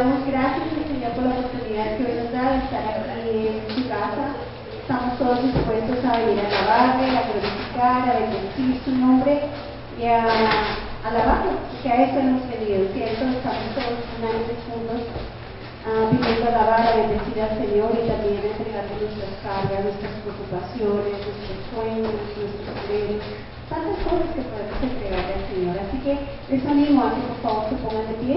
damos gracias al Señor por la oportunidad que hoy nos da de estar aquí en su casa. Estamos todos dispuestos a venir a alabarle, a glorificar, a bendecir su nombre y a alabarlo, que a eso hemos venido, ¿cierto? Estamos todos unánimes juntos viniendo a alabar, a bendecir al Señor y también a entregarle nuestras cargas, nuestras preocupaciones, nuestros sueños, nuestros anhelos, tantas cosas que podemos entregarle al Señor. Así que les animo a que por favor se pongan de pie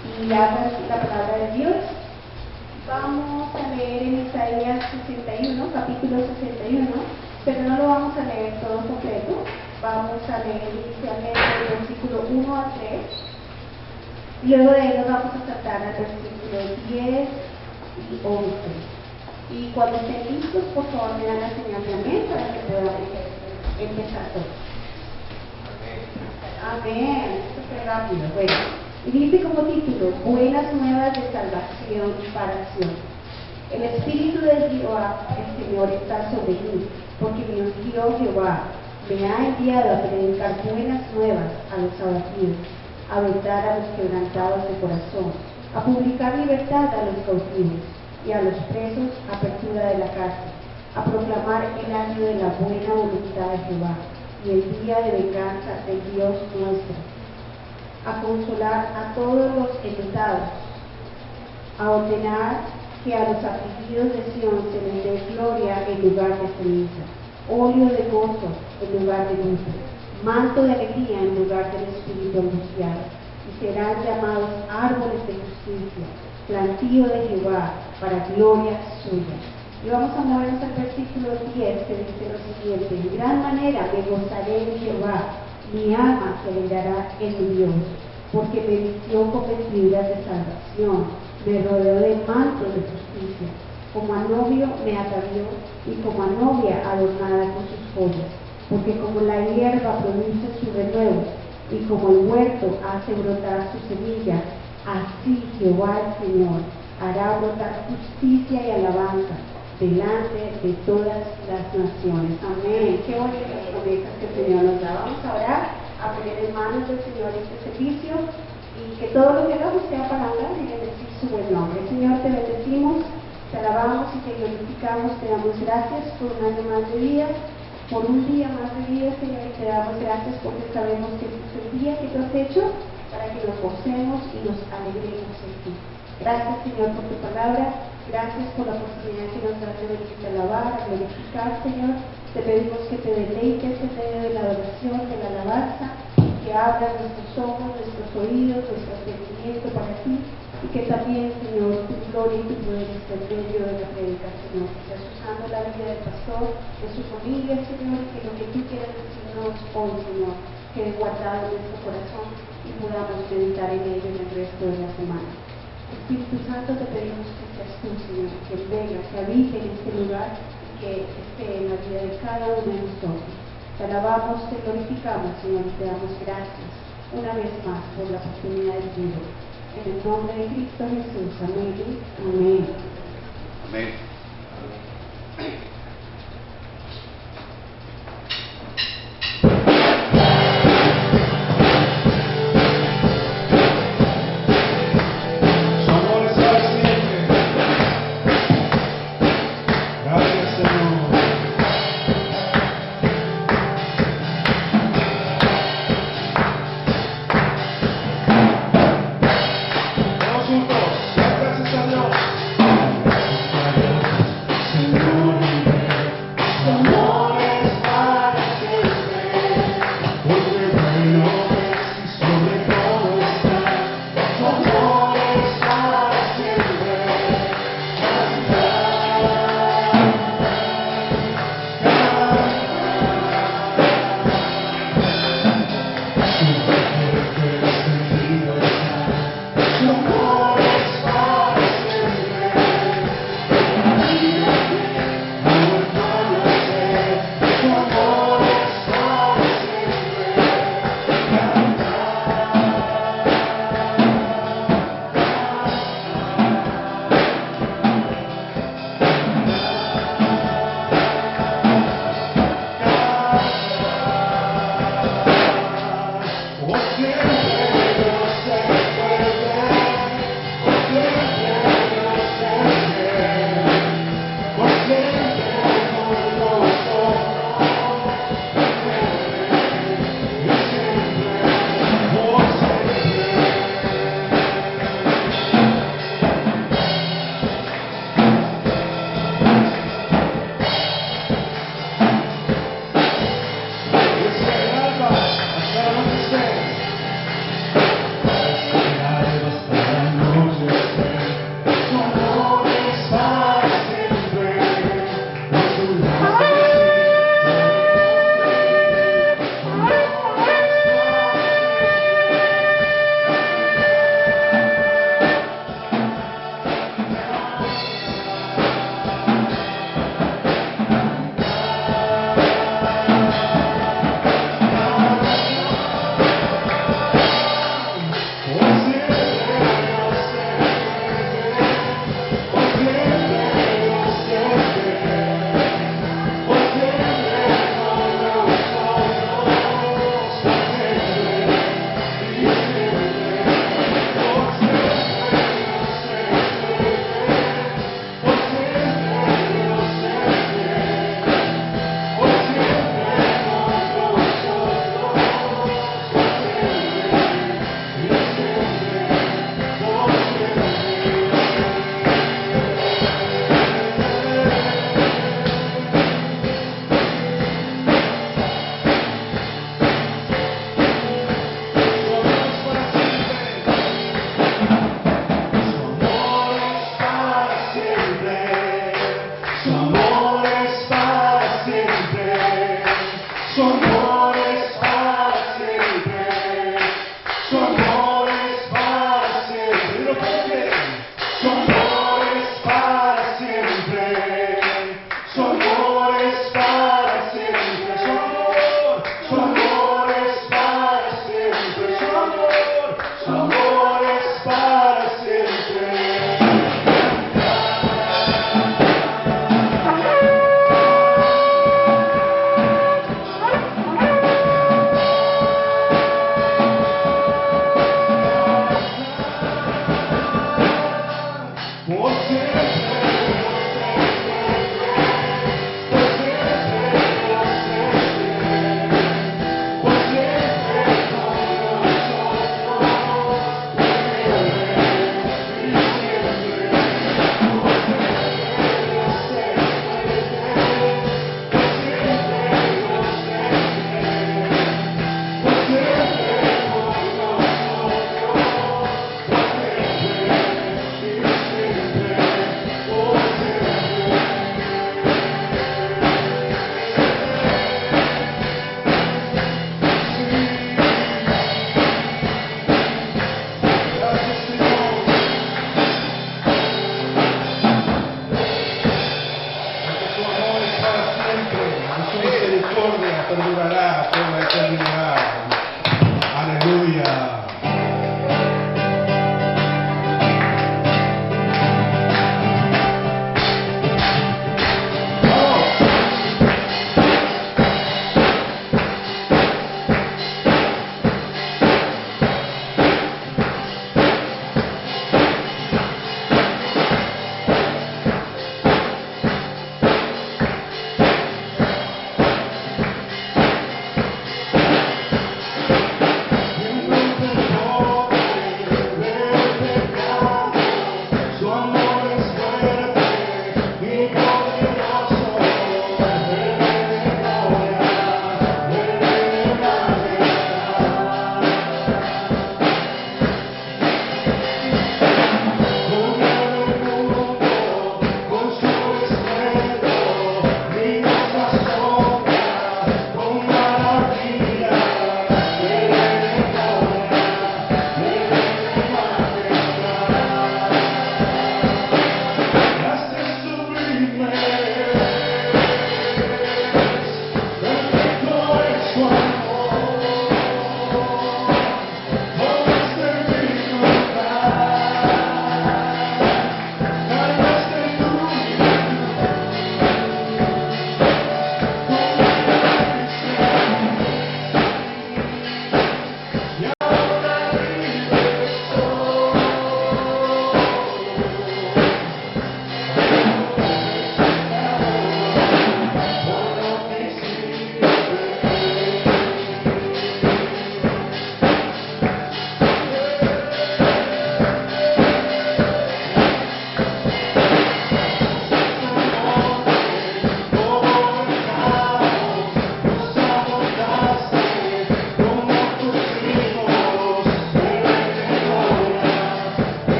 y abran la palabra de Dios. Vamos a leer en Isaías 61, capítulo 61, pero no lo vamos a leer todo completo. Vamos a leer inicialmente el versículo 1 a 3. Luego de él nos vamos a saltar al versículo 10 y 11. Y cuando estén listos, por favor, me dan la señal de amén para que podamos empezar todos. Amén. Súper rápido. Bueno, y dice como título: Buenas nuevas de salvación para Sion. El Espíritu de Jehová, el Señor, está sobre mí, porque me ungió Jehová. Me ha enviado a predicar buenas nuevas a los abatidos, a vendar a los quebrantados de corazón, a publicar libertad a los cautivos y a los presos apertura de la cárcel, a proclamar el año de la buena voluntad de Jehová y el día de venganza del Dios nuestro, a consolar a todos los enlutados, a ordenar que a los afligidos de Sion se les dé gloria en lugar de ceniza, óleo de gozo en lugar de luto, manto de alegría en lugar del espíritu angustiado, y serán llamados árboles de justicia, plantío de Jehová, para gloria suya. Y vamos a movernos al versículo 10, que dice lo siguiente: En gran manera me gozaré en Jehová, mi alma se alegrará en mi Dios, porque me vistió con vestiduras de salvación, me rodeó de manto de justicia, como a novio me atavió, y como a novia adornada con sus joyas. Porque como la hierba produce su renuevo, y como el huerto hace brotar su semilla, así Jehová el Señor hará brotar justicia y alabanza delante de todas las naciones. Amén. Qué bonitas promesas que el Señor nos da. Vamos a orar, a poner en manos del Señor este servicio, y que todo lo que hagamos sea para hablar y bendecir su buen nombre. Señor, te bendecimos, te alabamos y te glorificamos, te damos gracias por un año más de vida, por un día más de vida, Señor, y te damos gracias porque sabemos que este es el día que tú has hecho para que nos gocemos y nos alegremos en ti. Gracias, Señor, por tu palabra, gracias por la oportunidad que nos das de venirte a alabar, a glorificar, Señor. Te pedimos que te deleites en medio de la adoración, de la alabanza, que abras nuestros ojos, nuestros oídos, nuestro entendimiento para ti, y que también, Señor, tu gloria y tu poder esté en medio de la predicación, que estás usando la vida del pastor, de su familia, Señor, y que lo que tú quieras decirnos hoy, Señor, quede guardado en nuestro corazón y podamos meditar en ello en el resto de la semana. Espíritu Santo, te pedimos que seas tú, Señor, que venga, que habite en este lugar y que esté en la vida de cada uno de nosotros. Te alabamos, te glorificamos, Señor, y te damos gracias una vez más por la oportunidad de vivir. En el nombre de Cristo Jesús. Amén. Amén. Amén. Señor. terminar. Aleluya.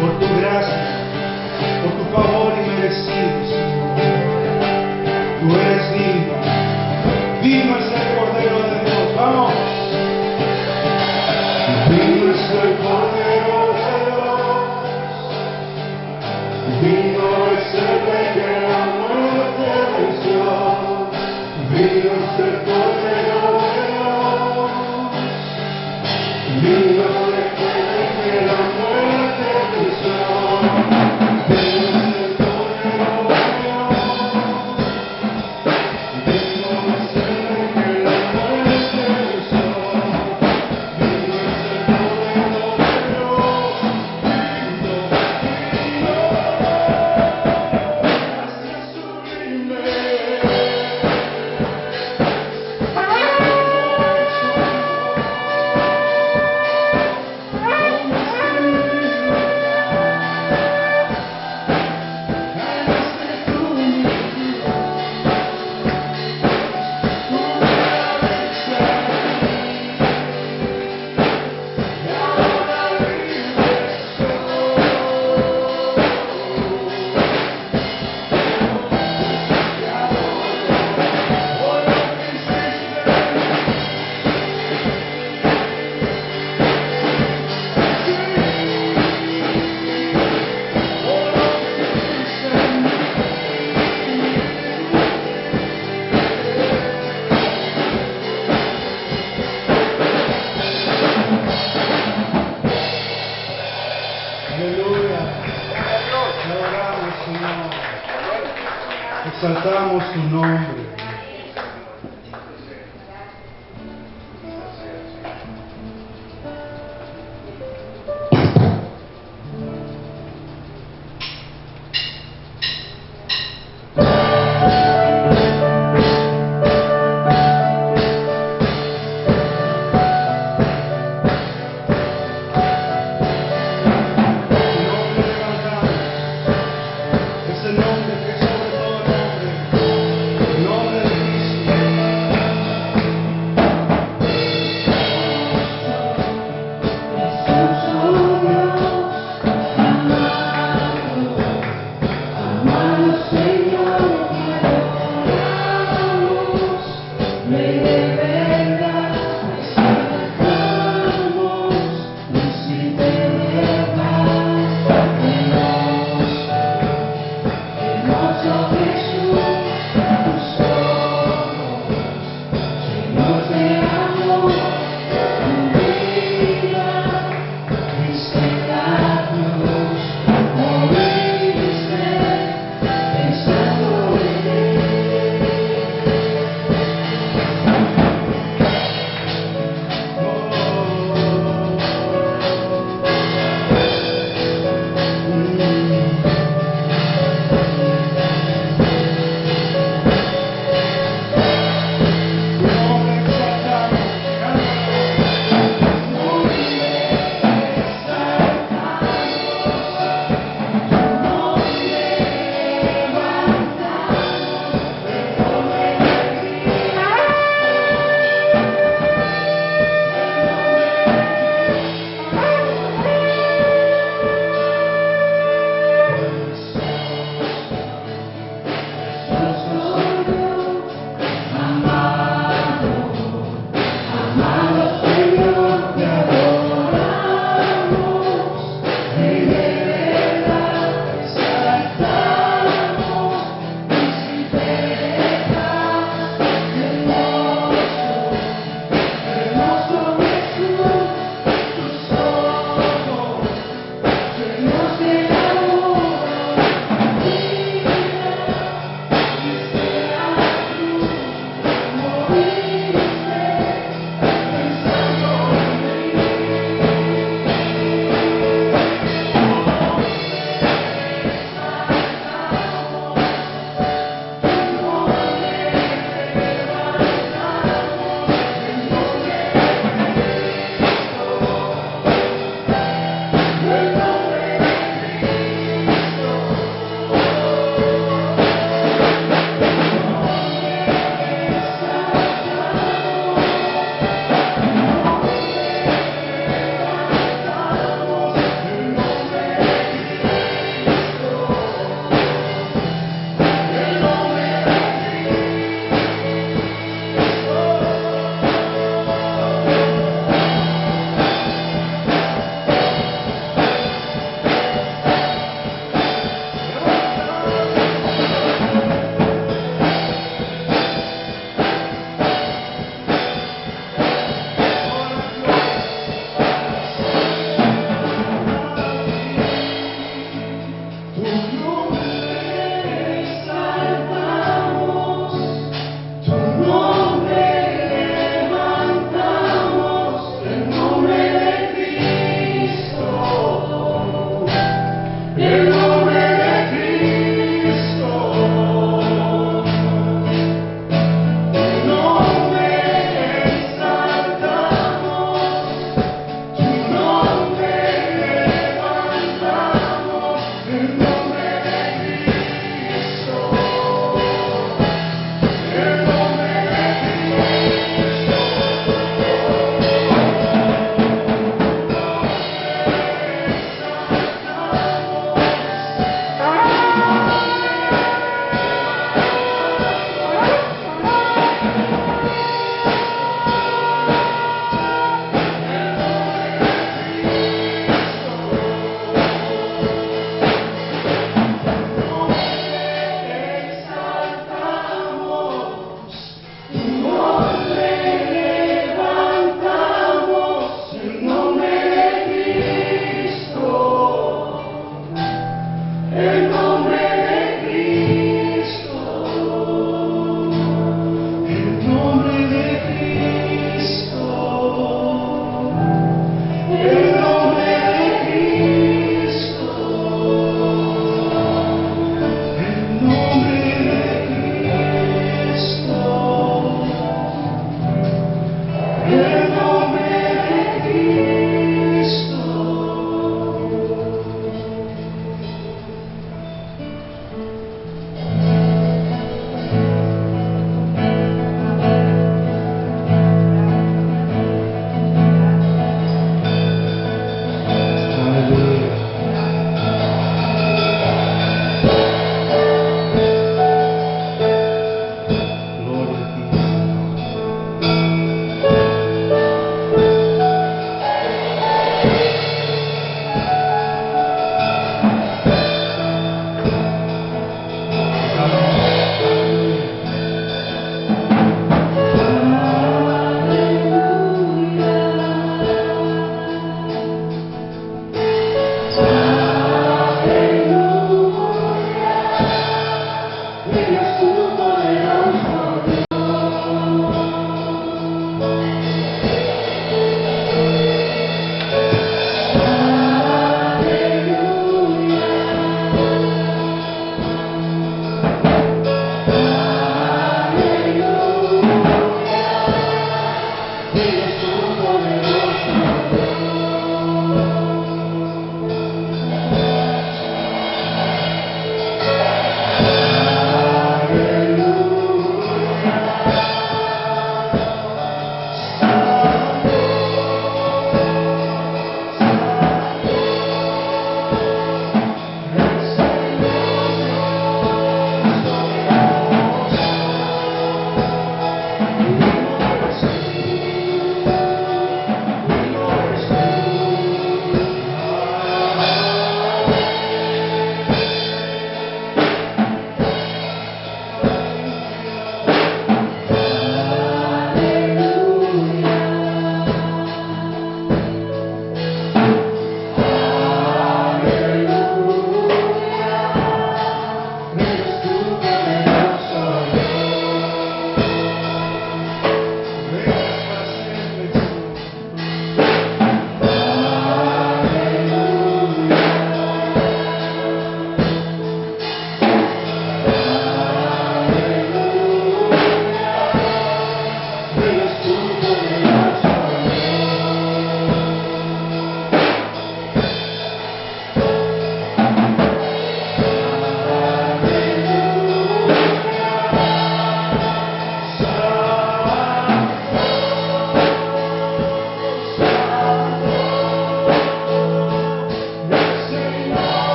Por tu gracia, por tu favor inmerecido, Señor. Tú eres digno. Digno es el Cordero de Dios. Vamos. Digno es el Cordero de Dios. Digno es el Rey que la muerte venció. Digno es el Cordero de Dios. Digno es el Rey que la muerte Aleluya. Te adoramos, Señor. Exaltamos tu nombre. Nombre que es sobre todo nombre, el nombre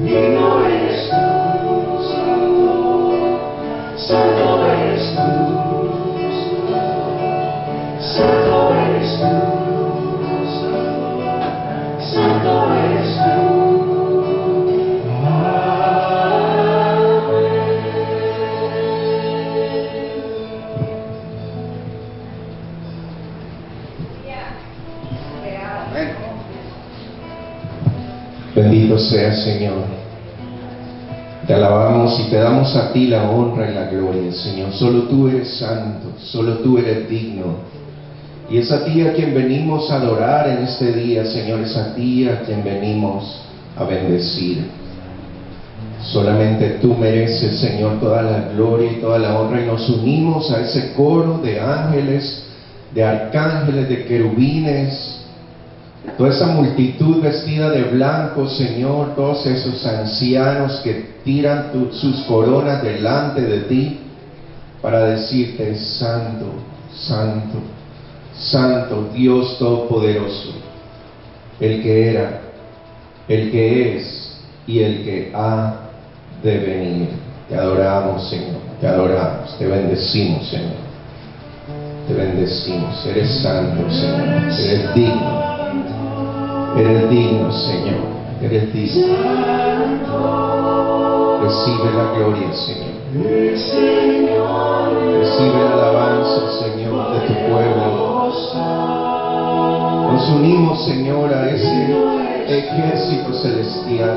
digno eres tú, santo, santo eres tú, santo eres tú, santo, santo eres tú. Bendito seas, Señor. Te alabamos y te damos a ti la honra y la gloria, Señor. Solo tú eres santo, solo tú eres digno. Y es a ti a quien venimos a adorar en este día, Señor. Es a ti a quien venimos a bendecir. Solamente tú mereces, Señor, toda la gloria y toda la honra. Y nos unimos a ese coro de ángeles, de arcángeles, de querubines, toda esa multitud vestida de blanco, Señor, todos esos ancianos que tiran sus coronas delante de ti para decirte: santo, santo, santo, Dios Todopoderoso, el que era, el que es y el que ha de venir. Te adoramos, Señor, te adoramos, te bendecimos, Señor, te bendecimos. Eres santo, Señor, eres digno. Eres digno, Señor, eres digno. Recibe la gloria, Señor. Recibe la alabanza, Señor, de tu pueblo. Nos unimos, Señor, a ese ejército celestial.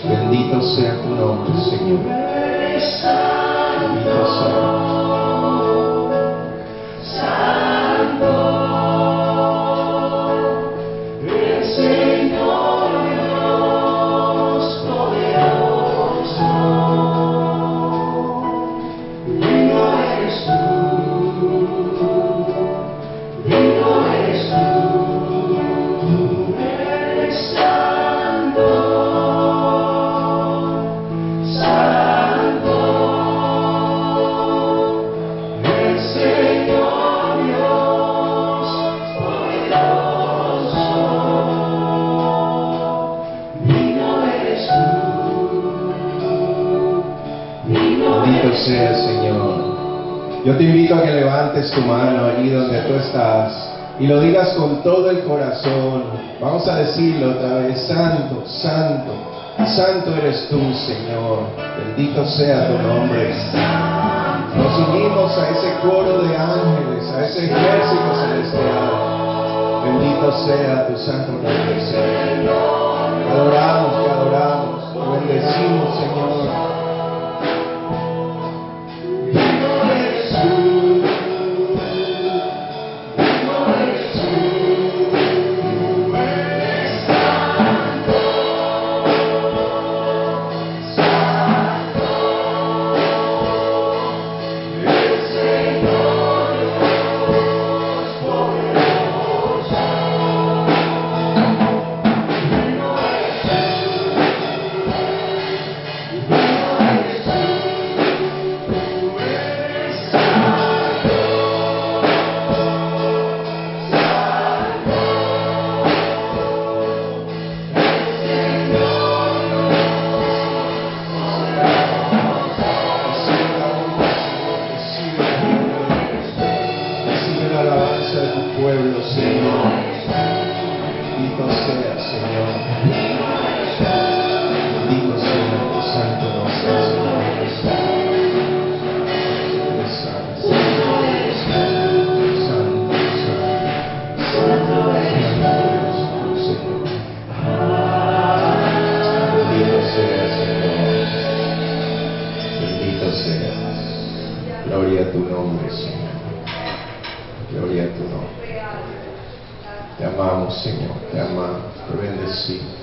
Bendito sea tu nombre, Señor. Bendito sea. Sea, Señor. Yo te invito a que levantes tu mano allí donde tú estás y lo digas con todo el corazón. Vamos a decirlo otra vez: santo, santo, santo eres tú, Señor. Bendito sea tu nombre. Nos unimos a ese coro de ángeles, a ese ejército celestial. Bendito sea tu santo nombre, Señor. Te adoramos, te bendecimos, Señor. Gloria a tu nombre, Señor. Gloria a tu nombre. Te amamos, Señor. Te amamos. Te bendecimos.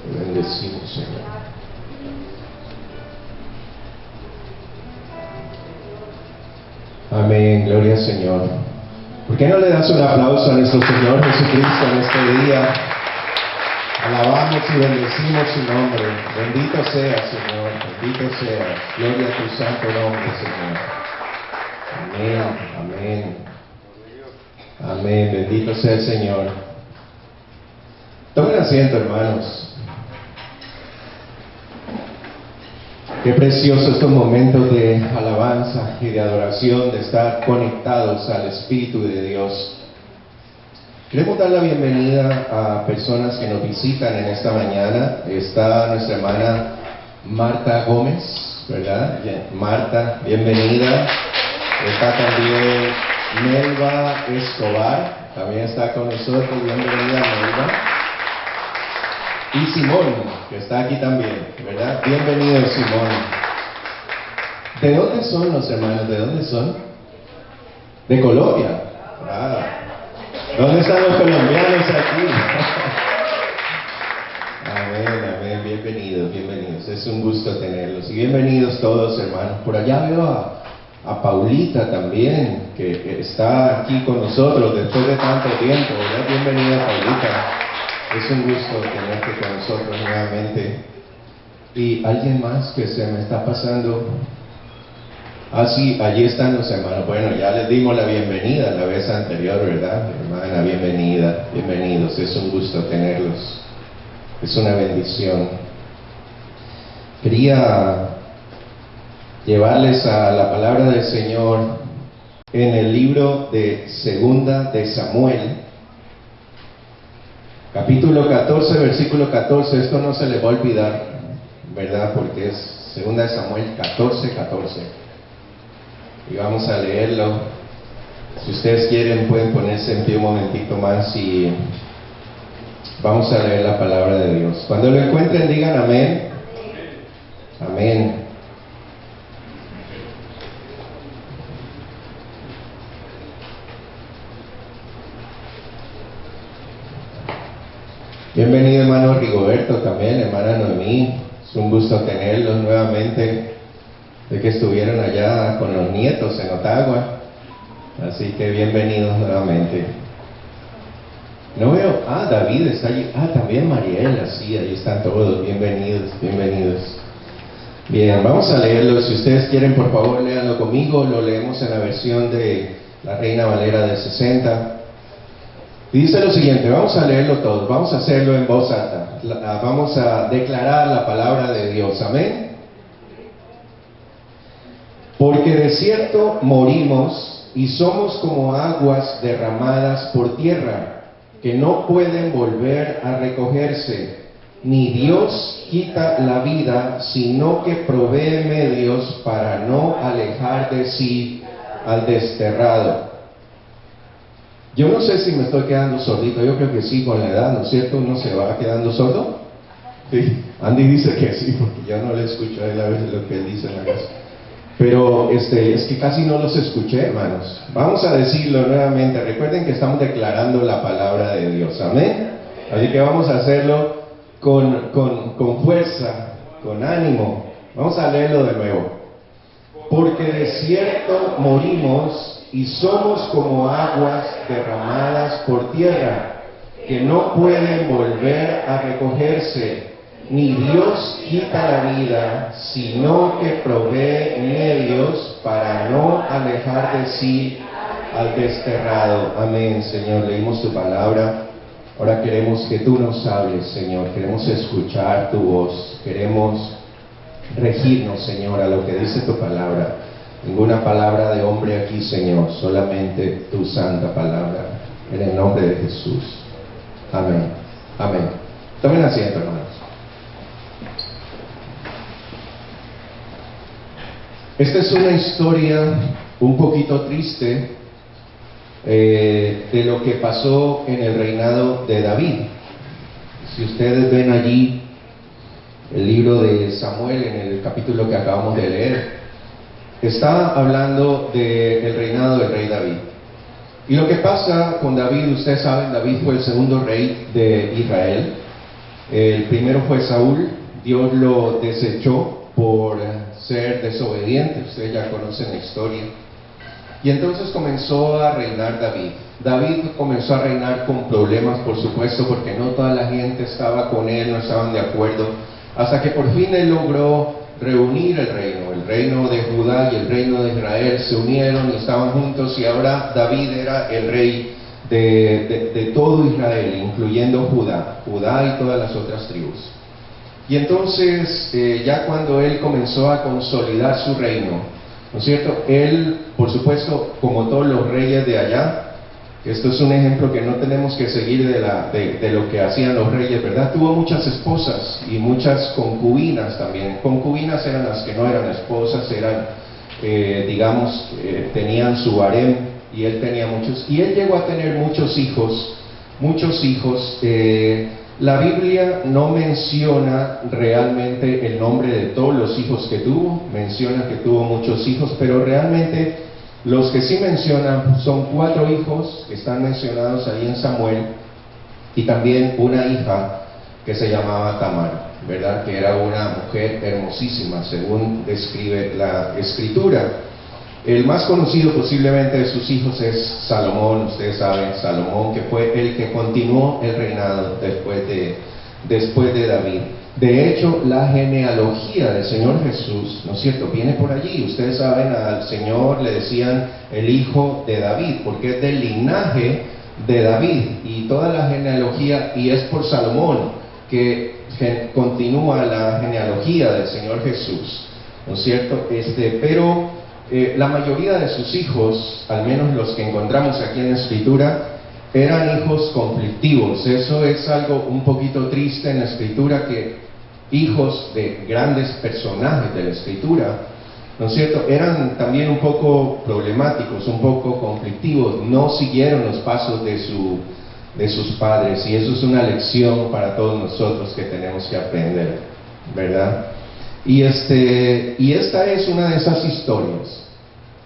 Te bendecimos, Señor. Amén. Gloria al Señor. ¿Por qué no le das un aplauso a nuestro Señor Jesucristo en este día? Alabamos y bendecimos su nombre. Bendito sea, Señor. Bendito sea. Gloria a tu santo nombre, Señor. Amén. Amén. Amén, bendito sea el Señor. Tomen asiento, hermanos. Qué precioso estos momentos de alabanza y de adoración, de estar conectados al Espíritu de Dios. Queremos dar la bienvenida a personas que nos visitan en esta mañana. Está nuestra hermana Marta Gómez, ¿verdad? Marta, bienvenida. Está también Melba Escobar, también está con nosotros, bienvenida Melba. Y Simón, que está aquí también, ¿verdad? Bienvenido Simón. ¿De dónde son los hermanos? ¿De dónde son? De Colombia. Ah. ¿Dónde están los colombianos aquí? Amén, amén, bienvenidos, bienvenidos. Es un gusto tenerlos. Y bienvenidos todos, hermanos. Por allá veo a Paulita también, que está aquí con nosotros después de tanto tiempo, ¿verdad? Bienvenida, Paulita. Es un gusto tenerte con nosotros nuevamente. ¿Y alguien más que se me está pasando? Ah, sí, allí están los hermanos. Bueno, ya les dimos la bienvenida la vez anterior, ¿verdad? Hermana, bienvenida, bienvenidos. Es un gusto tenerlos. Es una bendición. Quería llevarles a la palabra del Señor en el libro de Segunda de Samuel, capítulo 14, versículo 14. Esto no se les va a olvidar, ¿verdad? Porque es Segunda de Samuel 14, 14. Y vamos a leerlo. Si ustedes quieren pueden ponerse en pie un momentito más y vamos a leer la palabra de Dios. Cuando lo encuentren digan amén. Amén. Bienvenido hermano Rigoberto también, hermana Noemí. Es un gusto tenerlos nuevamente, de que estuvieron allá con los nietos en Ottawa. Así que bienvenidos nuevamente. No veo, David está allí, también Mariela, sí, ahí están todos, bienvenidos, bienvenidos. Bien, vamos a leerlo, si ustedes quieren por favor léanlo conmigo, lo leemos en la versión de la Reina Valera del 60. Y dice lo siguiente, vamos a leerlo todos, vamos a hacerlo en voz alta, vamos a declarar la palabra de Dios, amén. Porque de cierto morimos y somos como aguas derramadas por tierra, que no pueden volver a recogerse, ni Dios quita la vida, sino que provee medios para no alejar de sí al desterrado. Yo no sé si me estoy quedando sordito, yo creo que sí, con la edad, ¿no es cierto? ¿Uno se va quedando sordo? Sí, Andy dice que sí, porque yo no le escucho a él a veces lo que él dice en la casa. Pero es que casi no los escuché, hermanos. Vamos a decirlo nuevamente, recuerden que estamos declarando la palabra de Dios, amén. Así que vamos a hacerlo con fuerza, con ánimo. Vamos a leerlo de nuevo. Porque de cierto morimos y somos como aguas derramadas por tierra, que no pueden volver a recogerse, ni Dios quita la vida, sino que provee medios para no alejar de sí al desterrado. Amén, Señor, leímos tu palabra. Ahora queremos que tú nos hables, Señor, queremos escuchar tu voz, queremos regirnos, Señor, a lo que dice tu palabra. Ninguna palabra de hombre aquí, Señor, solamente tu santa palabra, en el nombre de Jesús. Amén, amén. Tomen asiento, hermanos. Esta es una historia un poquito triste de lo que pasó en el reinado de David. Si ustedes ven allí el libro de Samuel en el capítulo que acabamos de leer, está hablando del reinado del rey David. Y lo que pasa con David, ustedes saben, David fue el segundo rey de Israel. El primero fue Saúl, Dios lo desechó por ser desobediente, ustedes ya conocen la historia. Y entonces comenzó a reinar David. David comenzó a reinar con problemas, por supuesto, porque no toda la gente estaba con él, no estaban de acuerdo, hasta que por fin él logró reunir el reino de Judá y el reino de Israel se unieron y estaban juntos, y ahora David era el rey de todo Israel, incluyendo Judá y todas las otras tribus. Y entonces, ya cuando él comenzó a consolidar su reino, ¿no es cierto? Él, por supuesto, como todos los reyes de allá, esto es un ejemplo que no tenemos que seguir de lo que hacían los reyes, ¿verdad? Tuvo muchas esposas y muchas concubinas también. Concubinas eran las que no eran esposas, eran, tenían su harem, y él tenía muchos. Y él llegó a tener muchos hijos. La Biblia no menciona realmente el nombre de todos los hijos que tuvo, menciona que tuvo muchos hijos, pero realmente los que sí mencionan son 4 hijos que están mencionados ahí en Samuel, y también una hija que se llamaba Tamar, ¿verdad? Que era una mujer hermosísima, según describe la Escritura. El más conocido posiblemente de sus hijos es Salomón. Ustedes saben, Salomón, que fue el que continuó el reinado después de David. De hecho, la genealogía del Señor Jesús, ¿no es cierto?, viene por allí. Ustedes saben, al Señor le decían el hijo de David, porque es del linaje de David, y toda la genealogía, y es por Salomón que continúa la genealogía del Señor Jesús, ¿no es cierto? Pero la mayoría de sus hijos, al menos los que encontramos aquí en la Escritura, eran hijos conflictivos. Eso es algo un poquito triste en la Escritura, que hijos de grandes personajes de la Escritura, ¿no es cierto?, eran también un poco problemáticos, un poco conflictivos, no siguieron los pasos de sus padres, y eso es una lección para todos nosotros que tenemos que aprender, ¿verdad? Y esta es una de esas historias.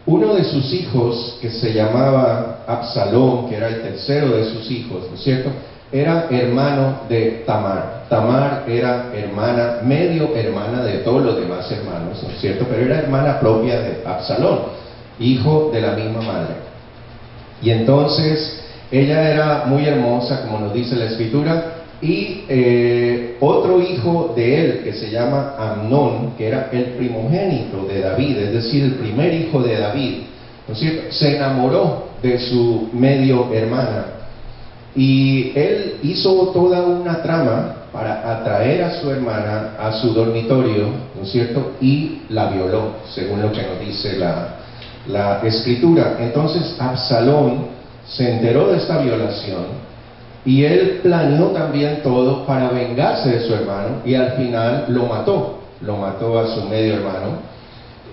Uno de sus hijos, que se llamaba Absalón, que era el tercero de sus hijos, ¿no es cierto?, era hermano de Tamar. Tamar era medio hermana de todos los demás hermanos, ¿no es cierto?, pero era hermana propia de Absalón, hijo de la misma madre. Y entonces ella era muy hermosa, como nos dice la Escritura, y otro hijo de él, que se llama Amnón, que era el primogénito de David, es decir, el primer hijo de David, ¿no es cierto?, se enamoró de su medio hermana, y él hizo toda una trama para atraer a su hermana a su dormitorio, ¿no es cierto?, y la violó, según lo que nos dice la Escritura. Entonces Absalón se enteró de esta violación, y él planeó también todo para vengarse de su hermano, y al final lo mató a su medio hermano.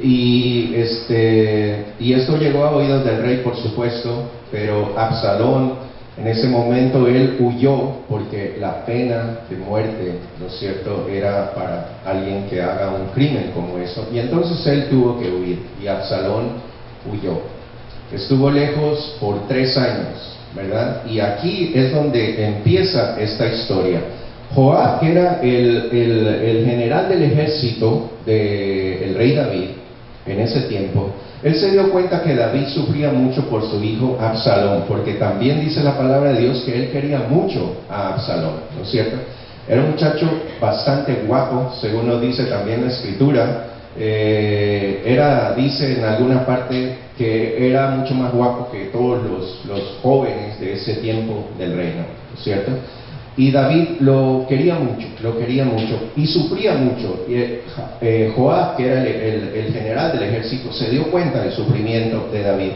Y esto llegó a oídos del rey, por supuesto, pero Absalón, en ese momento, él huyó, porque la pena de muerte, ¿no es cierto?, era para alguien que haga un crimen como eso, y entonces él tuvo que huir, y Absalón huyó. Estuvo lejos por 3 años, ¿verdad? Y aquí es donde empieza esta historia. Joab, que era el general del ejército del rey David en ese tiempo, él se dio cuenta que David sufría mucho por su hijo Absalón, porque también dice la palabra de Dios que él quería mucho a Absalón, ¿no es cierto? Era un muchacho bastante guapo, según nos dice también la Escritura. Dice en alguna parte que era mucho más guapo que todos los jóvenes de ese tiempo del reino, ¿no es cierto? Y David lo quería mucho y sufría mucho. Joab, que era el general del ejército, se dio cuenta del sufrimiento de David,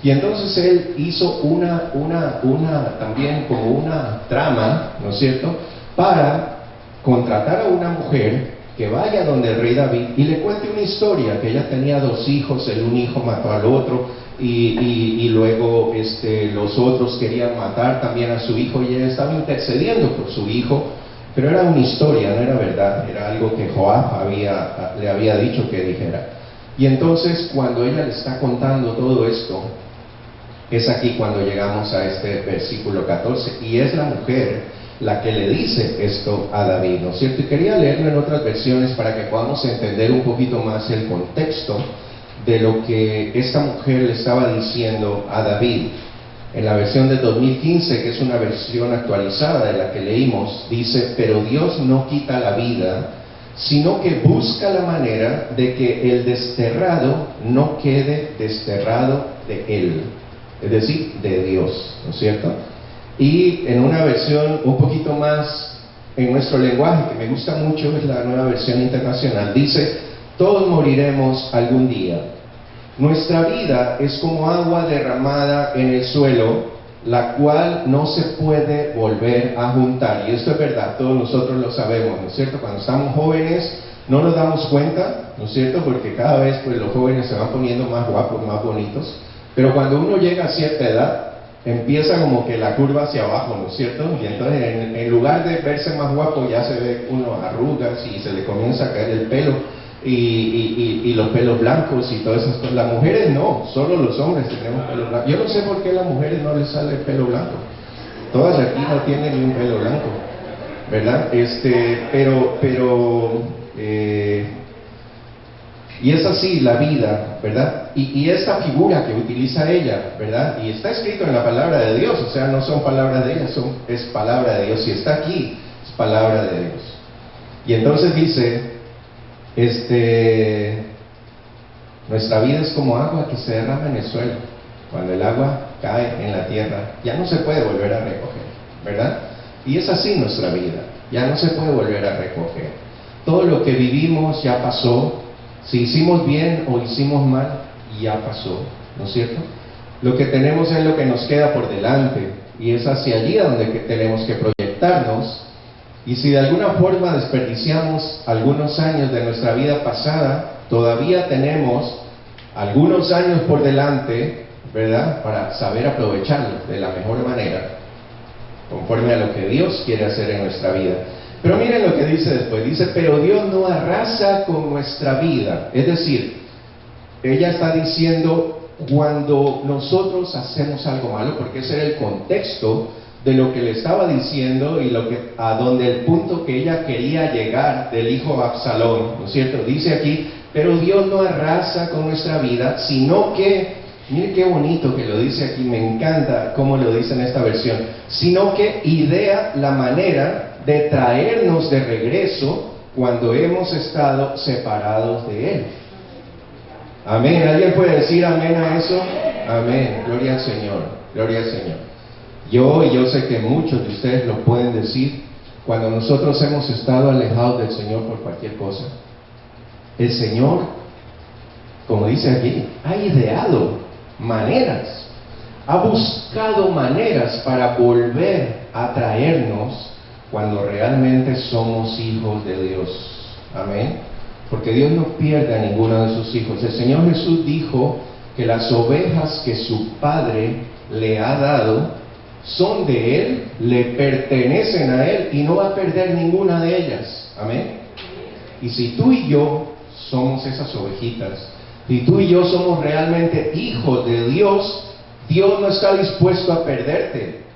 y entonces él hizo también como una trama, ¿no es cierto?, para contratar a una mujer que vaya donde el rey David y le cuente una historia, que ella tenía 2 hijos, un hijo mató al otro, y luego los otros querían matar también a su hijo, y ella estaba intercediendo por su hijo, pero era una historia, no era verdad, era algo que Joab le había dicho que dijera. Y entonces, cuando ella le está contando todo esto, es aquí cuando llegamos a este versículo 14, y es la mujer la que le dice esto a David, ¿no es cierto? Y quería leerlo en otras versiones para que podamos entender un poquito más el contexto de lo que esta mujer le estaba diciendo a David. En la versión de 2015, que es una versión actualizada de la que leímos, dice: pero Dios no quita la vida, sino que busca la manera de que el desterrado no quede desterrado de él. es decir, de Dios, ¿no es cierto? Y en una versión un poquito más en nuestro lenguaje, que me gusta mucho, es la Nueva Versión Internacional, dice: todos moriremos algún día. Nuestra vida es como agua derramada en el suelo, la cual no se puede volver a juntar. Y esto es verdad, todos nosotros lo sabemos, ¿no es cierto? Cuando estamos jóvenes no nos damos cuenta, ¿no es cierto? Porque cada vez pues los jóvenes se van poniendo más guapos, más bonitos. Pero cuando uno llega a cierta edad, empieza como que la curva hacia abajo, ¿no es cierto? Y entonces en lugar de verse más guapo, ya se ve uno arrugas y se le comienza a caer el pelo y los pelos blancos y todas esas cosas. Las mujeres no, solo los hombres tenemos pelo blanco. Yo no sé por qué a las mujeres no les sale el pelo blanco. Todas aquí no tienen ni un pelo blanco, ¿verdad? Y es así la vida, ¿verdad? Y esta figura que utiliza ella, ¿verdad? Y está escrito en la palabra de Dios, o sea, no son palabras de ella, es palabra de Dios. Y está aquí, es palabra de Dios. Y entonces dice, nuestra vida es como agua que se derrama en el suelo. Cuando el agua cae en la tierra, ya no se puede volver a recoger, ¿verdad? Y es así nuestra vida, ya no se puede volver a recoger. Todo lo que vivimos ya pasó. Si hicimos bien o hicimos mal, ya pasó, ¿no es cierto? Lo que tenemos es lo que nos queda por delante, y es hacia allí donde tenemos que proyectarnos. Y si de alguna forma desperdiciamos algunos años de nuestra vida pasada, todavía tenemos algunos años por delante, ¿verdad?, para saber aprovecharlos de la mejor manera, conforme a lo que Dios quiere hacer en nuestra vida. Pero miren lo que dice después, dice: pero Dios no arrasa con nuestra vida. Es decir, ella está diciendo cuando nosotros hacemos algo malo, porque ese era el contexto de lo que le estaba diciendo y a donde el punto que ella quería llegar del hijo Absalón, ¿no es cierto? Dice aquí: pero Dios no arrasa con nuestra vida, sino que, mire qué bonito que lo dice aquí, me encanta cómo lo dice en esta versión, sino que idea la manera de traernos de regreso cuando hemos estado separados de Él. Amén. ¿Alguien puede decir amén a eso? Amén. Gloria al Señor. Gloria al Señor. Yo sé que muchos de ustedes lo pueden decir. Cuando nosotros hemos estado alejados del Señor por cualquier cosa, el Señor, como dice aquí, ha ideado maneras, ha buscado maneras para volver a traernos cuando realmente somos hijos de Dios. Amén. Porque Dios no pierde a ninguno de sus hijos. El Señor Jesús dijo que las ovejas que su Padre le ha dado son de Él, le pertenecen a Él y no va a perder ninguna de ellas. Amén. Y si tú y yo somos esas ovejitas, si tú y yo somos realmente hijos de Dios, Dios no está dispuesto a perderte.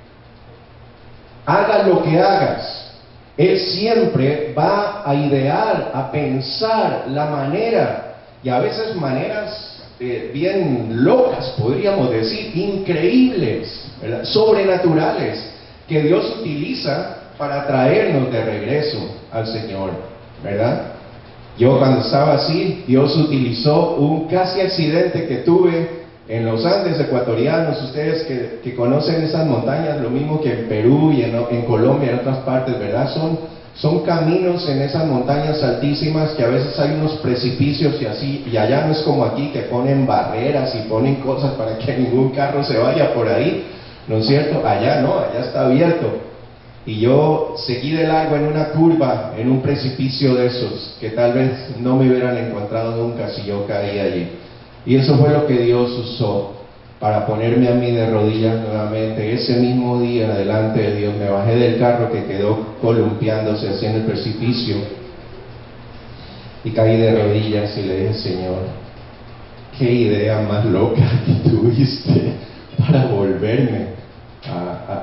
Hagas lo que hagas, Él siempre va a idear, a pensar la manera, y a veces maneras bien locas, podríamos decir, increíbles, ¿verdad?, sobrenaturales, que Dios utiliza para traernos de regreso al Señor, ¿verdad? Yo cuando estaba así, Dios utilizó un casi accidente que tuve en los Andes ecuatorianos. Ustedes que conocen esas montañas, lo mismo que en Perú y en Colombia, en otras partes, ¿verdad? Son caminos en esas montañas altísimas que a veces hay unos precipicios y así, y allá no es como aquí que ponen barreras y ponen cosas para que ningún carro se vaya por ahí, ¿no es cierto? Allá no, allá está abierto. Y yo seguí de largo en una curva, en un precipicio de esos, que tal vez no me hubieran encontrado nunca si yo caía allí. Y eso fue lo que Dios usó para ponerme a mí de rodillas nuevamente. Ese mismo día, delante de Dios, me bajé del carro que quedó columpiándose así en el precipicio y caí de rodillas y le dije: Señor, qué idea más loca que tuviste para volverme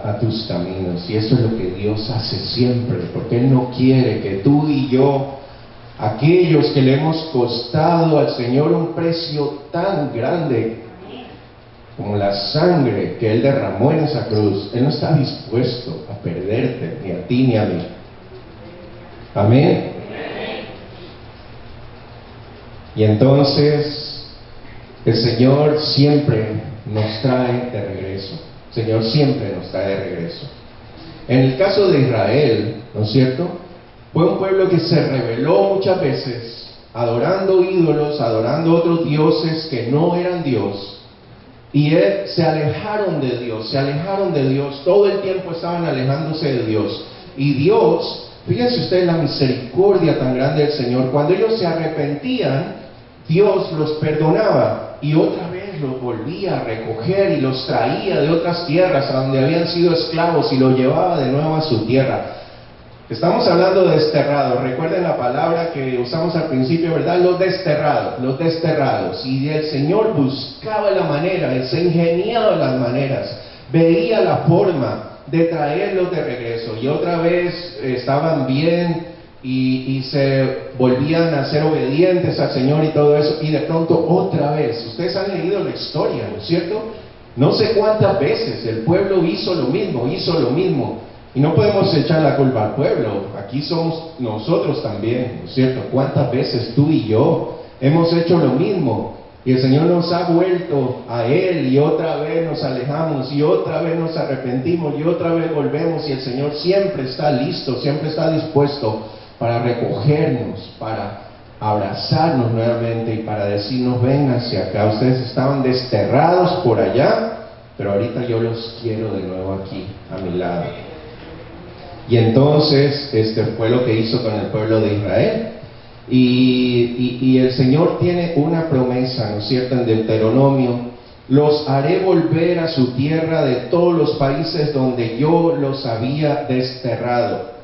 a tus caminos. Y eso es lo que Dios hace siempre, porque Él no quiere que tú y yo, aquellos que le hemos costado al Señor un precio tan grande como la sangre que Él derramó en esa cruz, Él no está dispuesto a perderte, ni a ti ni a mí. Amén. Y entonces El Señor siempre nos trae de regreso. El Señor siempre nos trae de regreso. En el caso de Israel, ¿no es cierto?, fue un pueblo que se rebeló muchas veces, adorando ídolos, adorando otros dioses que no eran Dios, y se alejaron de Dios, todo el tiempo estaban alejándose de Dios. Y Dios, fíjense ustedes la misericordia tan grande del Señor, cuando ellos se arrepentían, Dios los perdonaba y otra vez los volvía a recoger y los traía de otras tierras a donde habían sido esclavos y los llevaba de nuevo a su tierra. Estamos hablando de desterrados. Recuerden la palabra que usamos al principio, ¿verdad? Los desterrados. Y el Señor buscaba la manera, Él se ingeniaba las maneras, veía la forma de traerlos de regreso. Y otra vez estaban bien y se volvían a ser obedientes al Señor y todo eso. Y de pronto otra vez, ustedes han leído la historia, ¿no es cierto? No sé cuántas veces el pueblo hizo lo mismo. Y no podemos echar la culpa al pueblo, aquí somos nosotros también, ¿no es cierto? ¿Cuántas veces tú y yo hemos hecho lo mismo? Y el Señor nos ha vuelto a Él y otra vez nos alejamos y otra vez nos arrepentimos y otra vez volvemos, y el Señor siempre está listo, siempre está dispuesto para recogernos, para abrazarnos nuevamente y para decirnos: ven hacia acá, ustedes estaban desterrados por allá, pero ahorita yo los quiero de nuevo aquí, a mi lado. Y entonces, fue lo que hizo con el pueblo de Israel. Y el Señor tiene una promesa, ¿no es cierto?, en Deuteronomio: los haré volver a su tierra de todos los países donde yo los había desterrado.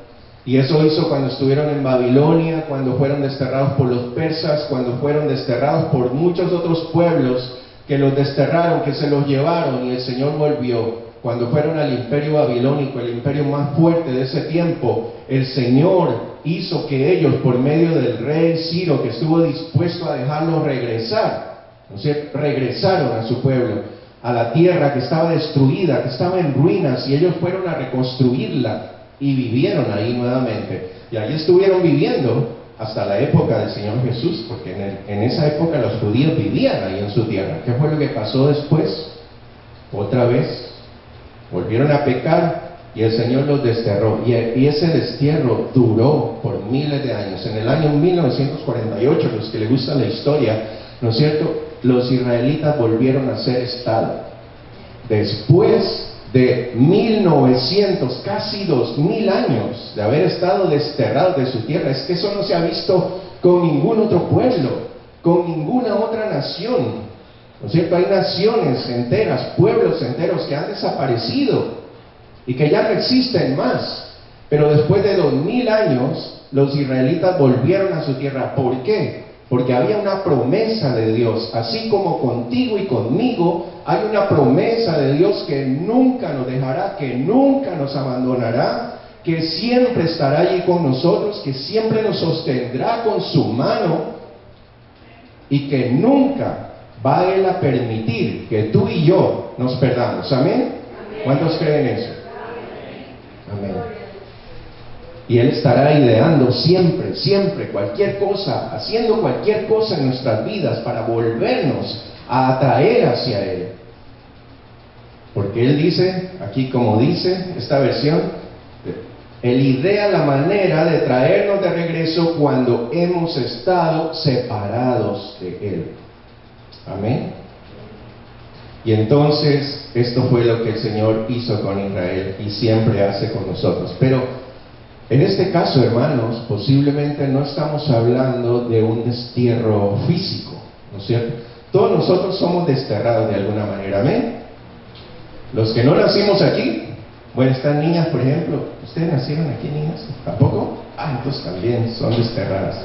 Y eso hizo cuando estuvieron en Babilonia, cuando fueron desterrados por los persas, cuando fueron desterrados por muchos otros pueblos que los desterraron, que se los llevaron, y el Señor volvió. Cuando fueron al imperio babilónico, el imperio más fuerte de ese tiempo, el Señor hizo que ellos, por medio del rey Ciro, que estuvo dispuesto a dejarlos regresar, ¿no es cierto?, regresaron a su pueblo, a la tierra que estaba destruida, que estaba en ruinas, y ellos fueron a reconstruirla y vivieron ahí nuevamente. Y ahí estuvieron viviendo hasta la época del Señor Jesús, porque en esa época los judíos vivían ahí en su tierra. ¿Qué fue lo que pasó después? Otra vez volvieron a pecar y el Señor los desterró, y ese destierro duró por miles de años. En el año 1948, los que les gusta la historia, ¿no es cierto?, los israelitas volvieron a ser Estado. Después de 1900, casi 2000 años de haber estado desterrados de su tierra. Es que eso no se ha visto con ningún otro pueblo, con ninguna otra nación. ¿No es cierto? Hay naciones enteras, pueblos enteros que han desaparecido y que ya no existen más. Pero después de 2000 años, los israelitas volvieron a su tierra. ¿Por qué? Porque había una promesa de Dios. Así como contigo y conmigo, hay una promesa de Dios que nunca nos dejará, que nunca nos abandonará, que siempre estará allí con nosotros, que siempre nos sostendrá con su mano y que nunca va a Él a permitir que tú y yo nos perdamos. ¿Amén? ¿Cuántos creen eso? Amén. Y Él estará ideando siempre, cualquier cosa, haciendo cualquier cosa en nuestras vidas para volvernos a atraer hacia Él. Porque Él dice, aquí como dice esta versión, Él idea la manera de traernos de regreso cuando hemos estado separados de Él. Amén. Y entonces esto fue lo que el Señor hizo con Israel y siempre hace con nosotros. Pero en este caso, hermanos, posiblemente no estamos hablando de un destierro físico, ¿no es cierto? Todos nosotros somos desterrados de alguna manera. Amén. Los que no nacimos aquí, bueno, están niñas, por ejemplo. ¿Ustedes nacieron aquí, niñas? ¿Tampoco? Entonces también son desterradas.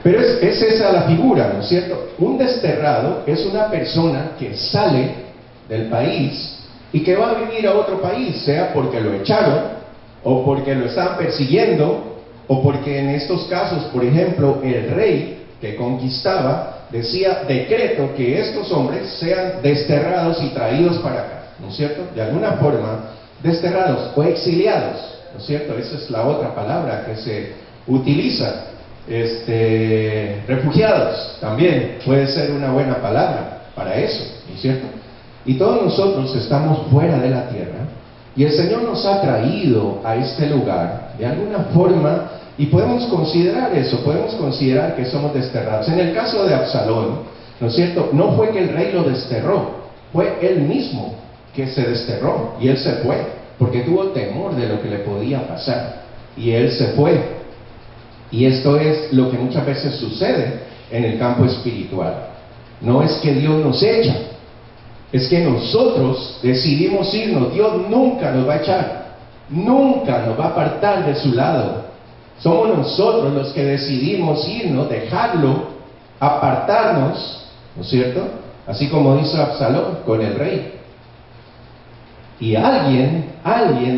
Pero es esa la figura, ¿no es cierto? Un desterrado es una persona que sale del país y que va a vivir a otro país, sea porque lo echaron, o porque lo estaban persiguiendo, o porque en estos casos, por ejemplo, el rey que conquistaba decía, decreto que estos hombres sean desterrados y traídos para acá, ¿no es cierto? De alguna forma, desterrados o exiliados, ¿no es cierto? Esa es la otra palabra que se utiliza. refugiados, también puede ser una buena palabra para eso, ¿no es cierto? Y todos nosotros estamos fuera de la tierra y el Señor nos ha traído a este lugar de alguna forma y podemos considerar eso, podemos considerar que somos desterrados. En el caso de Absalón, ¿no es cierto? No fue que el rey lo desterró, fue él mismo que se desterró y él se fue porque tuvo temor de lo que le podía pasar y él se fue. Y esto es lo que muchas veces sucede en el campo espiritual. No es que Dios nos echa, es que nosotros decidimos irnos. Dios nunca nos va a echar, nunca nos va a apartar de su lado. Somos nosotros los que decidimos irnos, dejarlo, apartarnos, ¿no es cierto? Así como hizo Absalón con el rey. Y alguien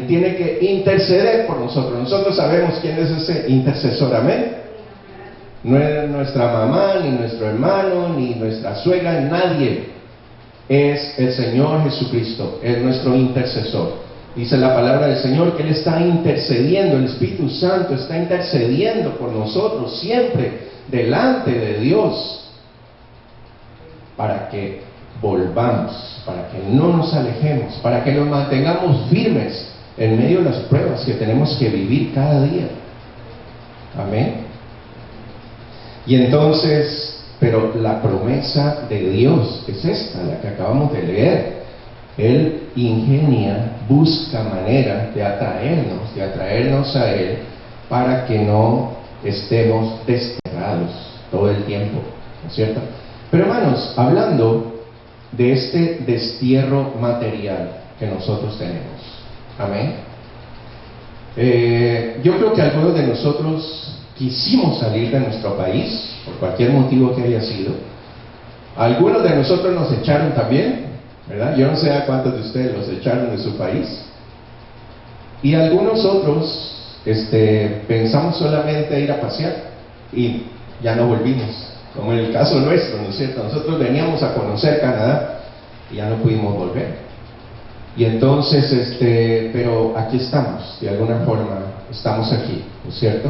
tiene que interceder por nosotros. Nosotros sabemos quién es ese intercesor, amén. No es nuestra mamá, ni nuestro hermano, ni nuestra suegra, nadie. Es el Señor Jesucristo, es nuestro intercesor. Dice la palabra del Señor que Él está intercediendo, el Espíritu Santo está intercediendo por nosotros siempre delante de Dios para que volvamos, para que no nos alejemos, para que nos mantengamos firmes en medio de las pruebas que tenemos que vivir cada día. Amén. Y entonces, pero la promesa de Dios es esta, la que acabamos de leer. Él ingenia, busca manera de atraernos a Él para que no estemos desterrados todo el tiempo, ¿no es cierto? Pero hermanos, hablando de este destierro material que nosotros tenemos, amén. Yo creo que algunos de nosotros quisimos salir de nuestro país, por cualquier motivo que haya sido. Algunos de nosotros nos echaron también, ¿verdad? Yo no sé a cuántos de ustedes los echaron de su país. Y algunos otros pensamos solamente ir a pasear y ya no volvimos, como en el caso nuestro, ¿no es cierto? Nosotros veníamos a conocer Canadá y ya no pudimos volver. Y entonces, pero aquí estamos, de alguna forma estamos aquí, ¿no es cierto?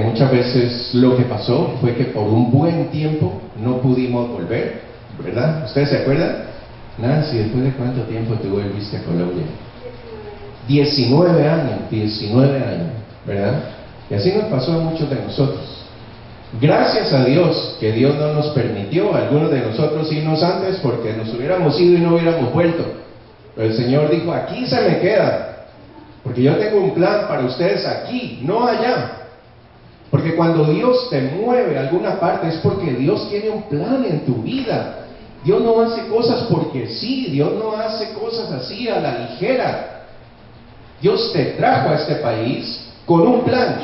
Muchas veces lo que pasó fue que por un buen tiempo no pudimos volver, ¿verdad? ¿Ustedes se acuerdan? Nancy, ¿después de cuánto tiempo tú volviste a Colombia? 19 años, ¿verdad? Y así nos pasó a muchos de nosotros. Gracias a Dios que Dios no nos permitió a algunos de nosotros irnos antes, porque nos hubiéramos ido y no hubiéramos vuelto. Pero el Señor dijo, aquí se me queda, porque yo tengo un plan para ustedes aquí, no allá. Porque cuando Dios te mueve a alguna parte es porque Dios tiene un plan en tu vida. Dios no hace cosas porque sí, Dios no hace cosas así a la ligera. Dios te trajo a este país con un plan.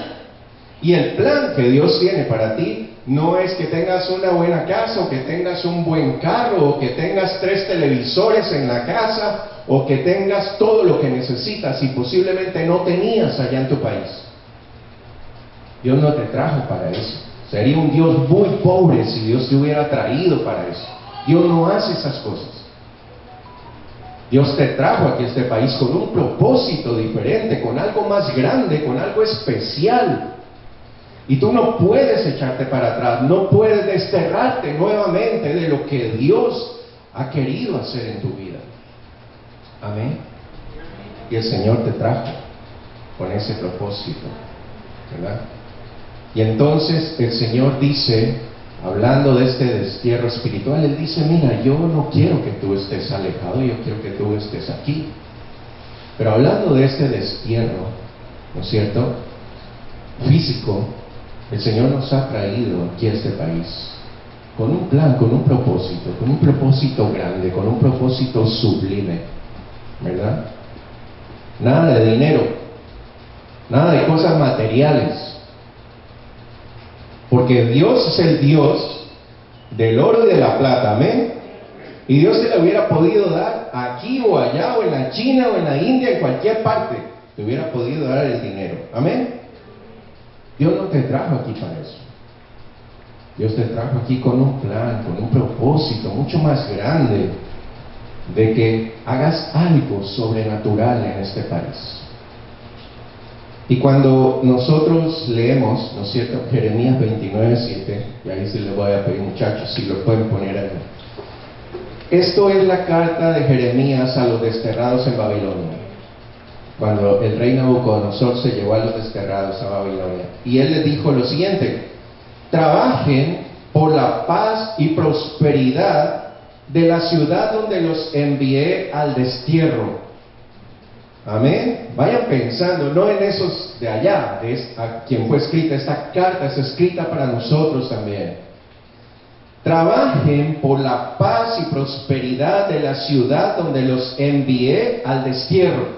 Y el plan que Dios tiene para ti no es que tengas una buena casa, o que tengas un buen carro, o que tengas 3 televisores en la casa, o que tengas todo lo que necesitas y posiblemente no tenías allá en tu país. Dios no te trajo para eso. Sería un Dios muy pobre si Dios te hubiera traído para eso. Dios no hace esas cosas. Dios te trajo aquí a este país con un propósito diferente, con algo más grande, con algo especial. Y tú no puedes echarte para atrás, no puedes desterrarte nuevamente de lo que Dios ha querido hacer en tu vida. Amén. Y el Señor te trajo con ese propósito, ¿verdad? Y entonces el Señor dice, hablando de este destierro espiritual, Él dice, mira, yo no quiero que tú estés alejado, yo quiero que tú estés aquí. Pero hablando de este destierro, ¿no es cierto?, físico, el Señor nos ha traído aquí a este país con un plan, con un propósito grande, con un propósito sublime, ¿verdad? Nada de dinero, nada de cosas materiales. Porque Dios es el Dios del oro y de la plata, amén. Y Dios se le hubiera podido dar aquí o allá, o en la China o en la India, en cualquier parte, te hubiera podido dar el dinero, amén. Dios no te trajo aquí para eso. Dios te trajo aquí con un plan, con un propósito mucho más grande, de que hagas algo sobrenatural en este país. Y cuando nosotros leemos, ¿no es cierto?, Jeremías 29:7, y ahí sí les voy a pedir, muchachos, si lo pueden poner ahí. Esto es la carta de Jeremías a los desterrados en Babilonia, cuando el rey Nabucodonosor se llevó a los desterrados a Babilonia. Y él les dijo lo siguiente: trabajen por la paz y prosperidad de la ciudad donde los envié al destierro. Amén. Vayan pensando, no en esos de allá, a quien fue escrita. Esta carta es escrita para nosotros también. Trabajen por la paz y prosperidad de la ciudad donde los envié al destierro.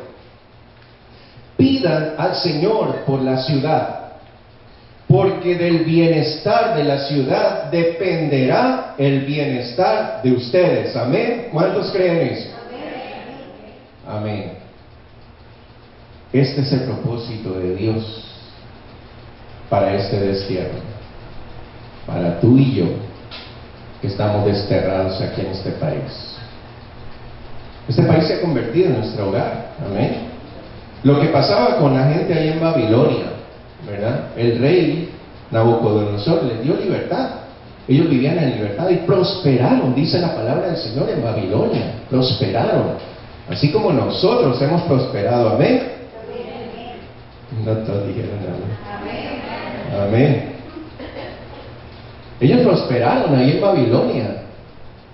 Pidan al Señor por la ciudad, porque del bienestar de la ciudad dependerá el bienestar de ustedes. Amén. ¿Cuántos creen eso? Amén. Este es el propósito de Dios para este destierro, para tú y yo, que estamos desterrados aquí en este país. Este país se ha convertido en nuestro hogar. Amén. Lo que pasaba con la gente ahí en Babilonia, ¿verdad? El rey Nabucodonosor les dio libertad. Ellos vivían en libertad y prosperaron, dice la palabra del Señor, en Babilonia. Prosperaron, así como nosotros hemos prosperado. Amén. No todos dijeron amén. Amén. Ellos prosperaron ahí en Babilonia.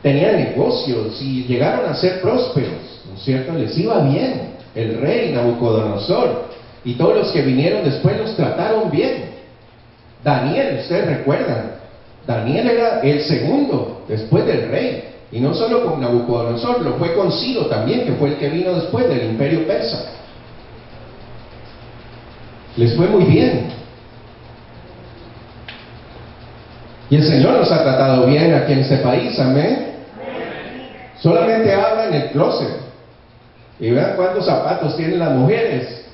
Tenían negocios y llegaron a ser prósperos, ¿no es cierto? Les iba bien. El rey Nabucodonosor y todos los que vinieron después los trataron bien. Daniel, ustedes recuerdan, Daniel era el segundo después del rey. Y no solo con Nabucodonosor, lo fue con Ciro también, que fue el que vino después del imperio persa. Les fue muy bien. Y el Señor nos ha tratado bien aquí en este país. Amén. Solamente habla en el closet y vean cuántos zapatos tienen las mujeres,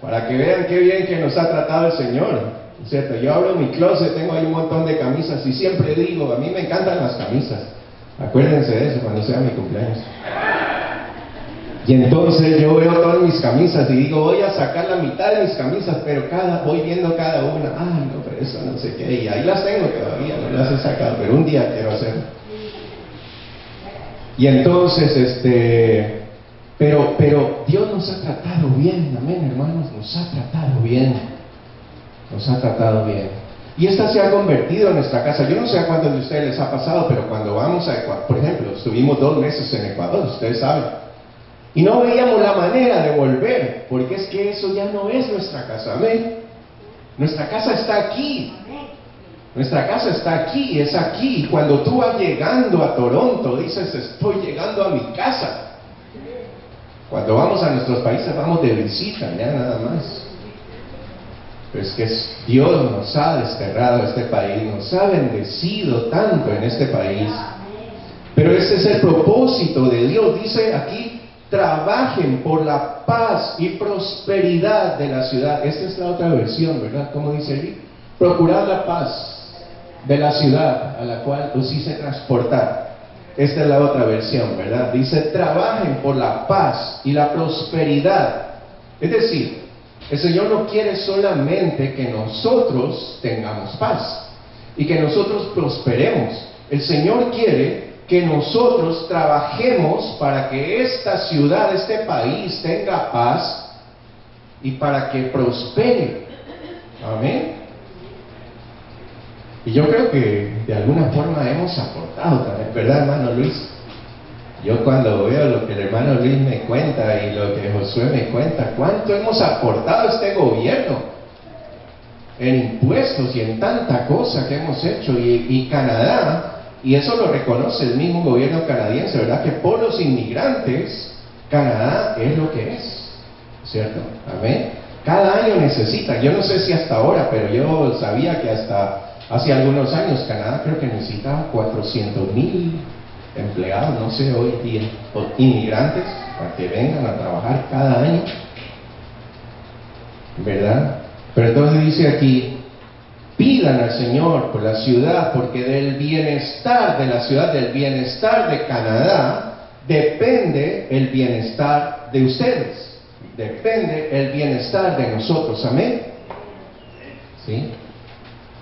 para que vean qué bien que nos ha tratado el Señor, ¿cierto? Yo abro mi closet, tengo ahí un montón de camisas y siempre digo, a mí me encantan las camisas. Acuérdense de eso cuando sea mi cumpleaños. Y entonces yo veo todas mis camisas y digo, voy a sacar la mitad de mis camisas, pero voy viendo cada una. Ay, no, pero eso no sé qué. Y ahí las tengo todavía, no las he sacado, pero un día quiero hacerlo. Y entonces, pero Dios nos ha tratado bien, amén, hermanos, nos ha tratado bien. Nos ha tratado bien. Y esta se ha convertido en nuestra casa. Yo no sé a cuántos de ustedes les ha pasado, pero cuando vamos a Ecuador, por ejemplo, estuvimos 2 meses en Ecuador, ustedes saben. Y no veíamos la manera de volver, porque es que eso ya no es nuestra casa, amén. Nuestra casa está aquí. Nuestra casa está aquí, es aquí. Y cuando tú vas llegando a Toronto, dices, estoy llegando a mi casa. Cuando vamos a nuestros países, vamos de visita, ya nada más. Pero es que Dios nos ha desterrado a este país, nos ha bendecido tanto en este país. Pero ese es el propósito de Dios. Dice aquí, trabajen por la paz y prosperidad de la ciudad. Esta es la otra versión, ¿verdad? ¿Cómo dice ahí? Procurar la paz de la ciudad a la cual os hice transportar. Esta es la otra versión, ¿verdad? Dice, trabajen por la paz y la prosperidad. Es decir, el Señor no quiere solamente que nosotros tengamos paz y que nosotros prosperemos. El Señor quiere que nosotros trabajemos para que esta ciudad, este país tenga paz y para que prospere. Amén. Y yo creo que de alguna forma hemos aportado también, ¿verdad, hermano Luis? Yo cuando veo lo que el hermano Luis me cuenta y lo que Josué me cuenta, ¿cuánto hemos aportado a este gobierno? En impuestos y en tanta cosa que hemos hecho. Y Canadá, y eso lo reconoce el mismo gobierno canadiense, ¿verdad? Que por los inmigrantes, Canadá es lo que es, ¿cierto? Amén. Cada año necesita, yo no sé si hasta ahora, pero yo sabía que hasta hace algunos años Canadá creo que necesitaba 400,000 empleados, no sé hoy día, inmigrantes, para que vengan a trabajar cada año, ¿verdad? Pero entonces dice aquí, pidan al Señor por la ciudad, porque del bienestar de la ciudad, del bienestar de Canadá, depende el bienestar de ustedes. depende el bienestar de nosotros. Amén. ¿Sí?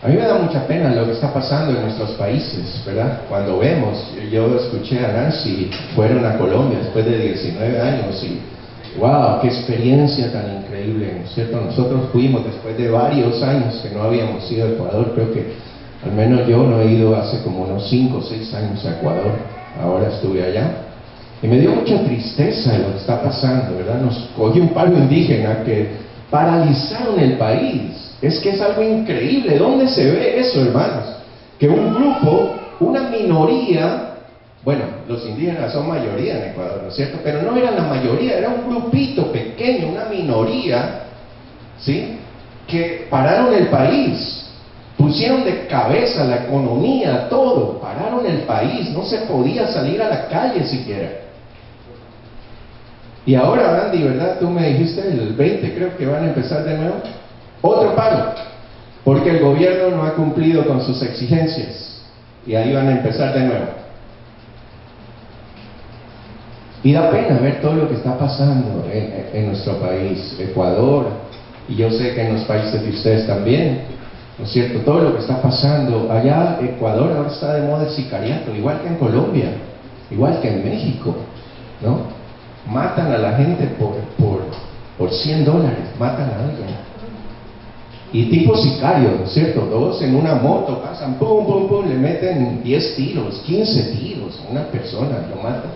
A mí me da mucha pena lo que está pasando en nuestros países, ¿verdad? Cuando vemos, yo escuché a Nancy, fueron a Colombia después de 19 años y ¡wow! ¡Qué experiencia tan increíble! ¿No es cierto? Nosotros fuimos después de varios años que no habíamos ido a Ecuador. Creo que al menos yo no he ido hace como unos 5 o 6 años a Ecuador. Ahora estuve allá. Y me dio mucha tristeza lo que está pasando, ¿verdad? Nos cogió un paro indígena que paralizaron el país. Es que es algo increíble. ¿Dónde se ve eso, hermanos? Que un grupo, una minoría, bueno, los indígenas son mayoría en Ecuador, ¿no es cierto? Pero no eran la mayoría, era un grupito pequeño, una minoría, ¿sí? Que pararon el país, pusieron de cabeza la economía, todo, pararon el país, no se podía salir a la calle siquiera. Y ahora, Andy, ¿verdad? Tú me dijiste, el 20 creo que van a empezar de nuevo. Otro paro, porque el gobierno no ha cumplido con sus exigencias. Y ahí van a empezar de nuevo. Y da pena ver todo lo que está pasando en nuestro país, Ecuador, y yo sé que en los países de ustedes también, ¿no es cierto? Todo lo que está pasando. Allá, Ecuador ahora está de moda el sicariato, igual que en Colombia, igual que en México, ¿no? Matan a la gente por $100, matan a alguien. Y tipo sicario, ¿no es cierto? Dos en una moto pasan, pum, pum, pum, le meten 10 tiros, 15 tiros a una persona, lo matan.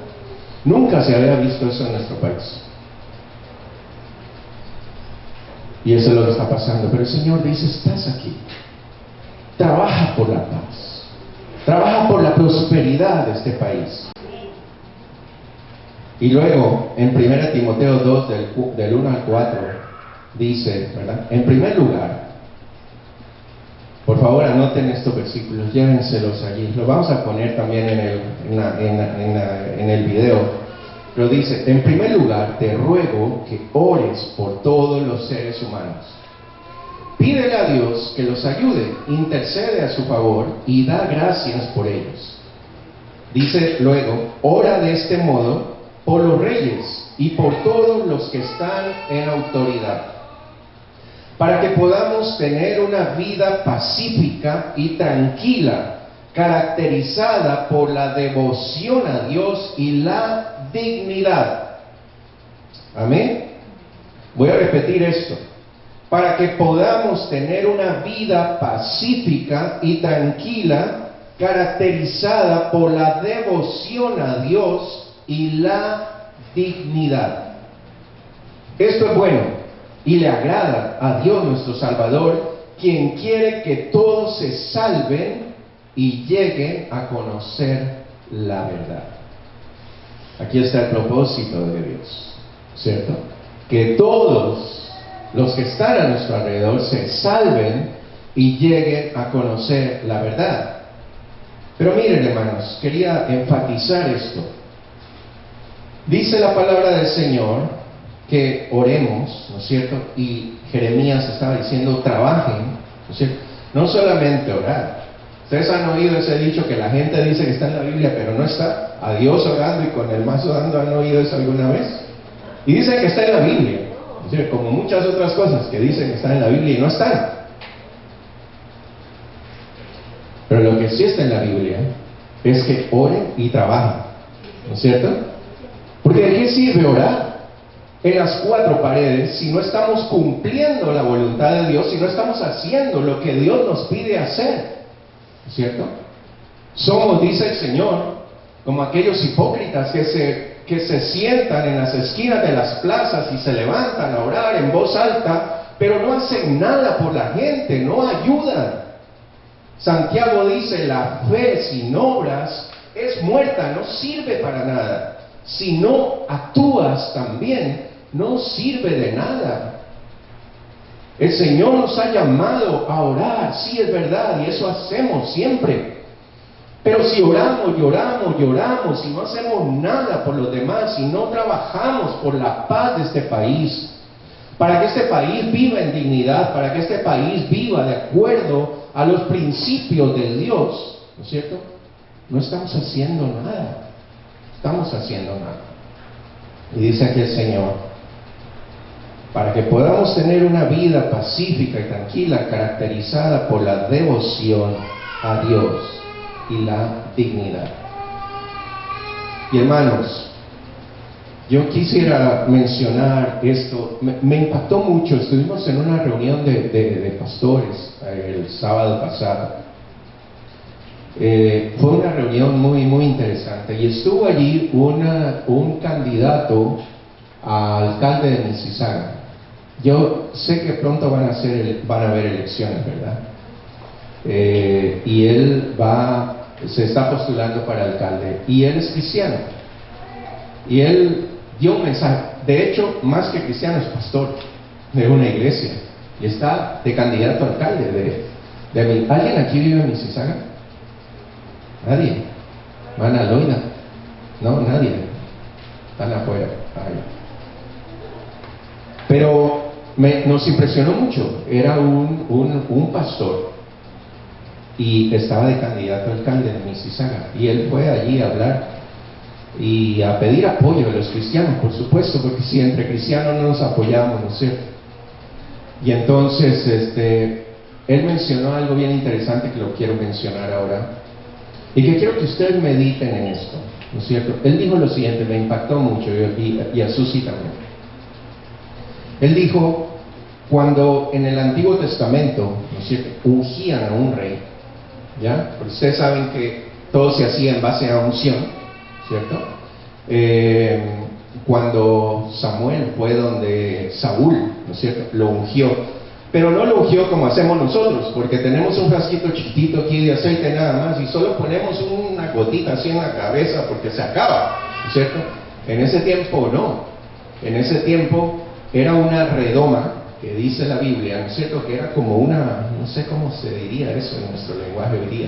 Nunca se había visto eso en nuestro país. Y eso es lo que está pasando. Pero el Señor dice, estás aquí. Trabaja por la paz. Trabaja por la prosperidad de este país. Y luego, en 1 Timoteo 2, del 1 al 4, dice, ¿verdad? En primer lugar, por favor anoten estos versículos, llévenselos allí. Lo vamos a poner también en el video. Pero dice, en primer lugar, te ruego que ores por todos los seres humanos. Pídele a Dios que los ayude, intercede a su favor y da gracias por ellos. Dice luego, ora de este modo por los reyes y por todos los que están en autoridad, para que podamos tener una vida pacífica y tranquila, caracterizada por la devoción a Dios y la dignidad. Amén. Voy a repetir esto. Para que podamos tener una vida pacífica y tranquila, caracterizada por la devoción a Dios y la dignidad. Esto es bueno y le agrada a Dios nuestro Salvador, quien quiere que todos se salven y lleguen a conocer la verdad. Aquí está el propósito de Dios, ¿cierto? Que todos los que están a nuestro alrededor se salven y lleguen a conocer la verdad. Pero miren, hermanos, quería enfatizar esto. Dice la palabra del Señor que oremos, ¿no es cierto? Y Jeremías estaba diciendo, trabajen, ¿no es cierto? No solamente orar. Ustedes han oído ese dicho que la gente dice que está en la Biblia, pero no está. A Dios orando y con el mazo dando, ¿han oído eso alguna vez? Y dicen que está en la Biblia, ¿no es cierto? Como muchas otras cosas que dicen que están en la Biblia y no están. Pero lo que sí está en la Biblia es que oren y trabajen, ¿no es cierto? Porque ¿de qué sirve orar en las cuatro paredes si no estamos cumpliendo la voluntad de Dios, si no estamos haciendo lo que Dios nos pide hacer? ¿Cierto? Somos, dice el Señor, como aquellos hipócritas que se sientan en las esquinas de las plazas y se levantan a orar en voz alta, pero no hacen nada por la gente, no ayudan. Santiago dice, la fe sin obras es muerta, no sirve para nada. Si no actúas también, no sirve de nada. El Señor nos ha llamado a orar, sí es verdad, y eso hacemos siempre. Pero si oramos, lloramos y no hacemos nada por los demás, y no trabajamos por la paz de este país, para que este país viva en dignidad, para que este país viva de acuerdo a los principios de Dios, ¿no es cierto? No estamos haciendo nada. Estamos haciendo nada. Y dice aquí el Señor, para que podamos tener una vida pacífica y tranquila, caracterizada por la devoción a Dios y la dignidad. Y hermanos, yo quisiera mencionar esto, me impactó mucho. Estuvimos en una reunión de pastores el sábado pasado. Fue una reunión muy interesante, y estuvo allí un candidato a alcalde de Mississauga. Yo sé que pronto van a haber elecciones, ¿verdad? Y él se está postulando para alcalde, y él es cristiano, y él dio un mensaje. De hecho, más que cristiano, es pastor de una iglesia, y está de candidato a alcalde ¿Alguien aquí vive en Mississauga? Nadie. ¿Van a Loida? No, nadie. Están afuera. Ay. Pero nos impresionó mucho. Era un pastor, y estaba de candidato a alcalde de Mississauga, y él fue allí a hablar y a pedir apoyo de los cristianos, por supuesto, porque si entre cristianos no nos apoyamos, ¿no es cierto? Y entonces él mencionó algo bien interesante que lo quiero mencionar ahora, y que quiero que ustedes mediten en esto, ¿no es cierto? Él dijo lo siguiente, me impactó mucho, y a Susi también. Él dijo, cuando en el Antiguo Testamento, ¿no es cierto?, ungían a un rey, ¿ya? Porque ustedes saben que todo se hacía en base a unción, ¿cierto? Cuando Samuel fue donde Saúl, ¿no es cierto?, lo ungió. Pero no lo ungió como hacemos nosotros, porque tenemos un frasquito chiquitito aquí de aceite nada más, y solo ponemos una gotita así en la cabeza porque se acaba, ¿no es cierto? En ese tiempo no. En ese tiempo era una redoma, que dice la Biblia, ¿no es cierto?, que era como una, no sé cómo se diría eso en nuestro lenguaje hoy día,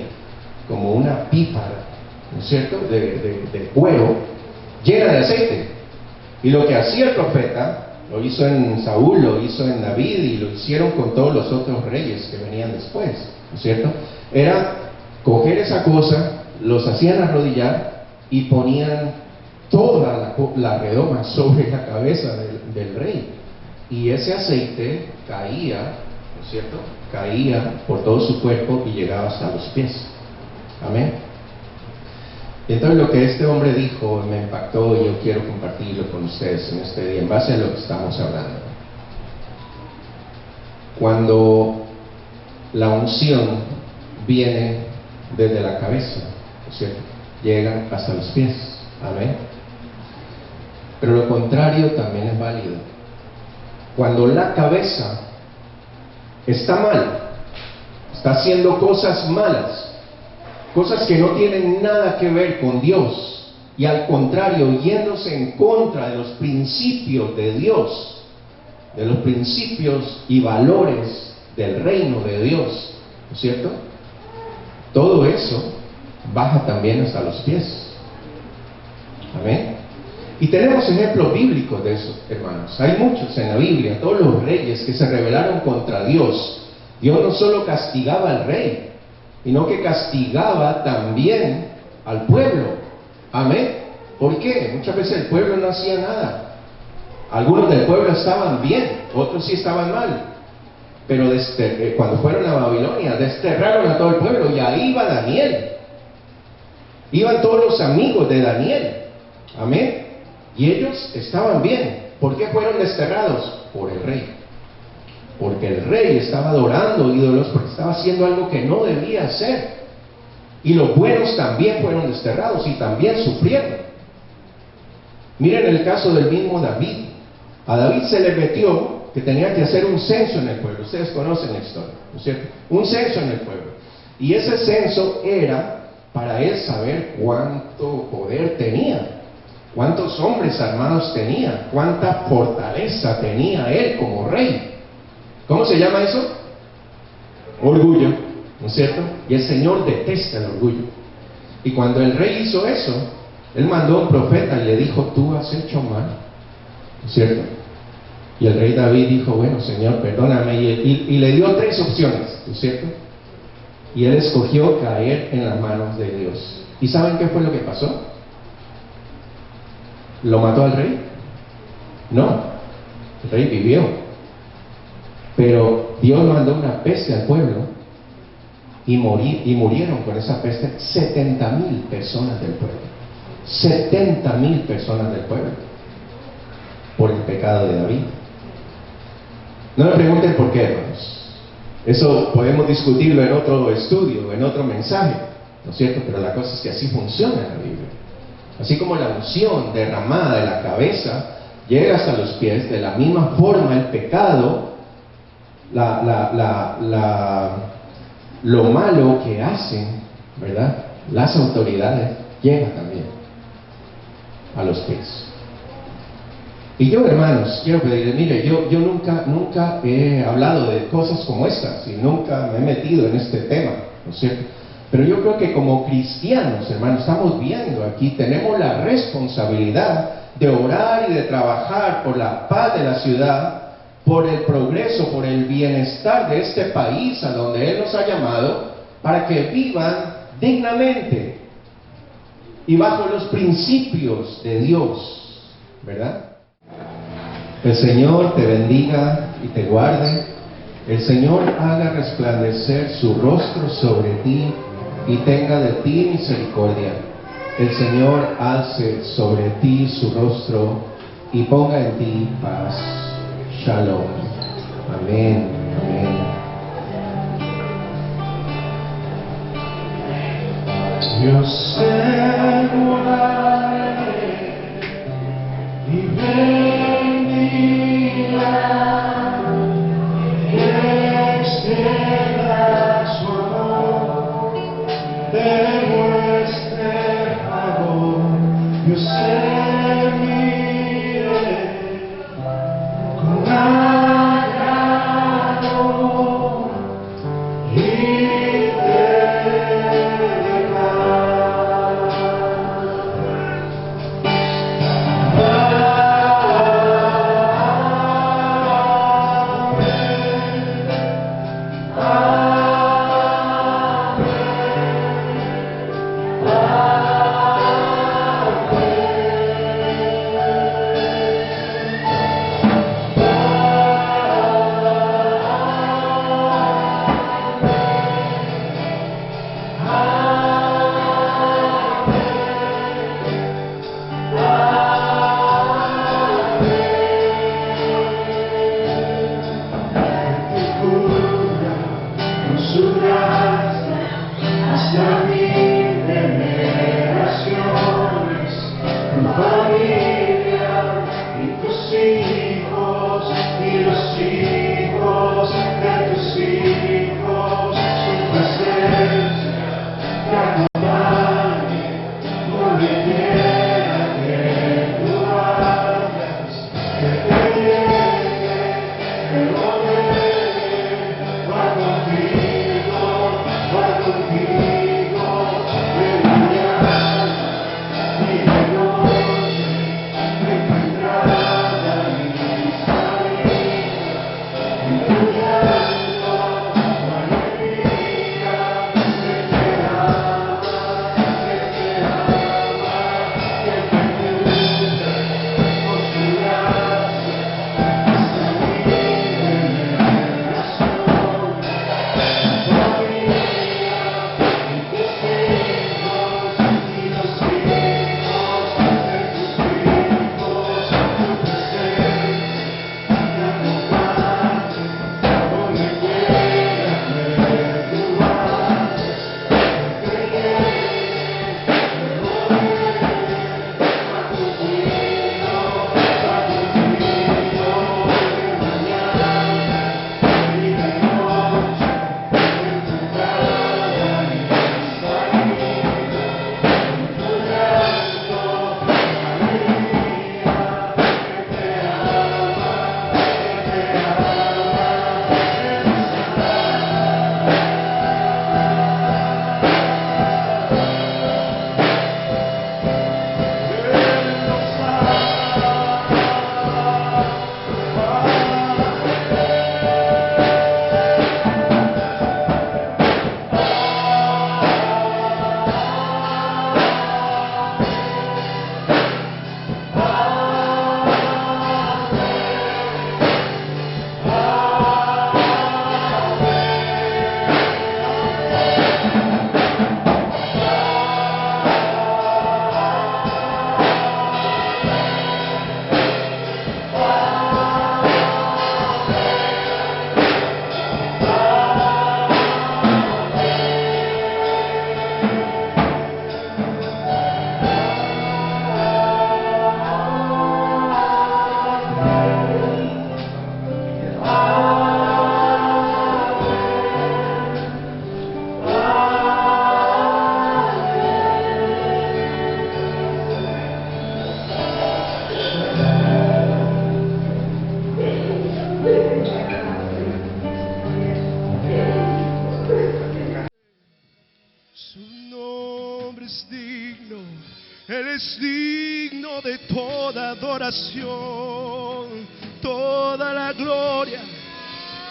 como una pipa, ¿no es cierto?, de cuero, llena de aceite. Y lo que hacía el profeta, lo hizo en Saúl, lo hizo en David, y lo hicieron con todos los otros reyes que venían después, ¿no es cierto?, era coger esa cosa, los hacían arrodillar y ponían toda la redoma sobre la cabeza del rey, y ese aceite caía, ¿no es cierto?, caía por todo su cuerpo y llegaba hasta los pies. Amén. Entonces lo que este hombre dijo me impactó, y yo quiero compartirlo con ustedes en este día, en base a lo que estamos hablando. Cuando la unción viene desde la cabeza, ¿no es cierto?, llegan hasta los pies. Amén. Pero lo contrario también es válido. Cuando la cabeza está mal, está haciendo cosas malas, cosas que no tienen nada que ver con Dios, y al contrario, yéndose en contra de los principios de Dios, de los principios y valores del reino de Dios, ¿no es cierto?, todo eso baja también hasta los pies. Amén. Y tenemos ejemplos bíblicos de eso, hermanos. Hay muchos en la Biblia. Todos los reyes que se rebelaron contra Dios, Dios no solo castigaba al rey, sino que castigaba también al pueblo. Amén. ¿Por qué? Muchas veces el pueblo no hacía nada. Algunos del pueblo estaban bien, otros sí estaban mal. Pero cuando fueron a Babilonia, desterraron a todo el pueblo, y ahí iba Daniel. Iban todos los amigos de Daniel. Amén. Y ellos estaban bien. ¿Por qué fueron desterrados? Por el rey. Porque el rey estaba adorando ídolos, porque estaba haciendo algo que no debía hacer. Y los buenos también fueron desterrados y también sufrieron. Miren el caso del mismo David. A David se le metió que tenía que hacer un censo en el pueblo. Ustedes conocen la historia, ¿no es cierto? Un censo en el pueblo. Y ese censo era para él saber cuánto poder tenía, cuántos hombres armados tenía, cuánta fortaleza tenía él como rey. ¿Cómo se llama eso? Orgullo, ¿no es cierto? Y el Señor detesta el orgullo. Y cuando el rey hizo eso, él mandó a un profeta y le dijo, tú has hecho mal, ¿no es cierto? Y el rey David dijo, bueno, Señor, perdóname, y le dio 3 opciones, ¿no es cierto? Y él escogió caer en las manos de Dios. ¿Y saben qué fue lo que pasó? ¿Lo mató al rey? No. El rey vivió. Pero Dios mandó una peste al pueblo y murieron con esa peste 70,000 personas del pueblo. 70,000 personas del pueblo por el pecado de David. No me pregunten por qué, hermanos. Eso podemos discutirlo en otro estudio, en otro mensaje, ¿no es cierto? Pero la cosa es que así funciona la Biblia. Así como la unción derramada de la cabeza llega hasta los pies, de la misma forma el pecado, lo malo que hacen, ¿verdad?, las autoridades, llega también a los pies. Y yo, hermanos, quiero pedirle, mire, yo nunca he hablado de cosas como estas y nunca me he metido en este tema, ¿no es cierto? Pero yo creo que como cristianos, hermanos, estamos viendo aquí, tenemos la responsabilidad de orar y de trabajar por la paz de la ciudad, por el progreso, por el bienestar de este país a donde Él nos ha llamado, para que vivan dignamente y bajo los principios de Dios, ¿verdad? El Señor te bendiga y te guarde. El Señor haga resplandecer su rostro sobre ti y tenga de ti misericordia. El Señor alce sobre ti su rostro y ponga en ti paz. Shalom. Amén. Amén. Dios te guarde y bendiga, extienda su amor, demuestre favor. Dios te mire con agrado y te dé paz. eres digno de toda adoración, toda la gloria,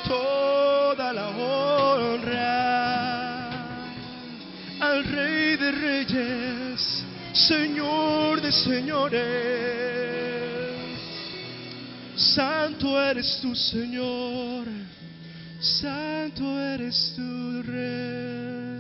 toda la honra. Al Rey de Reyes, Señor de señores, santo eres tú, Señor, santo eres tú, Rey.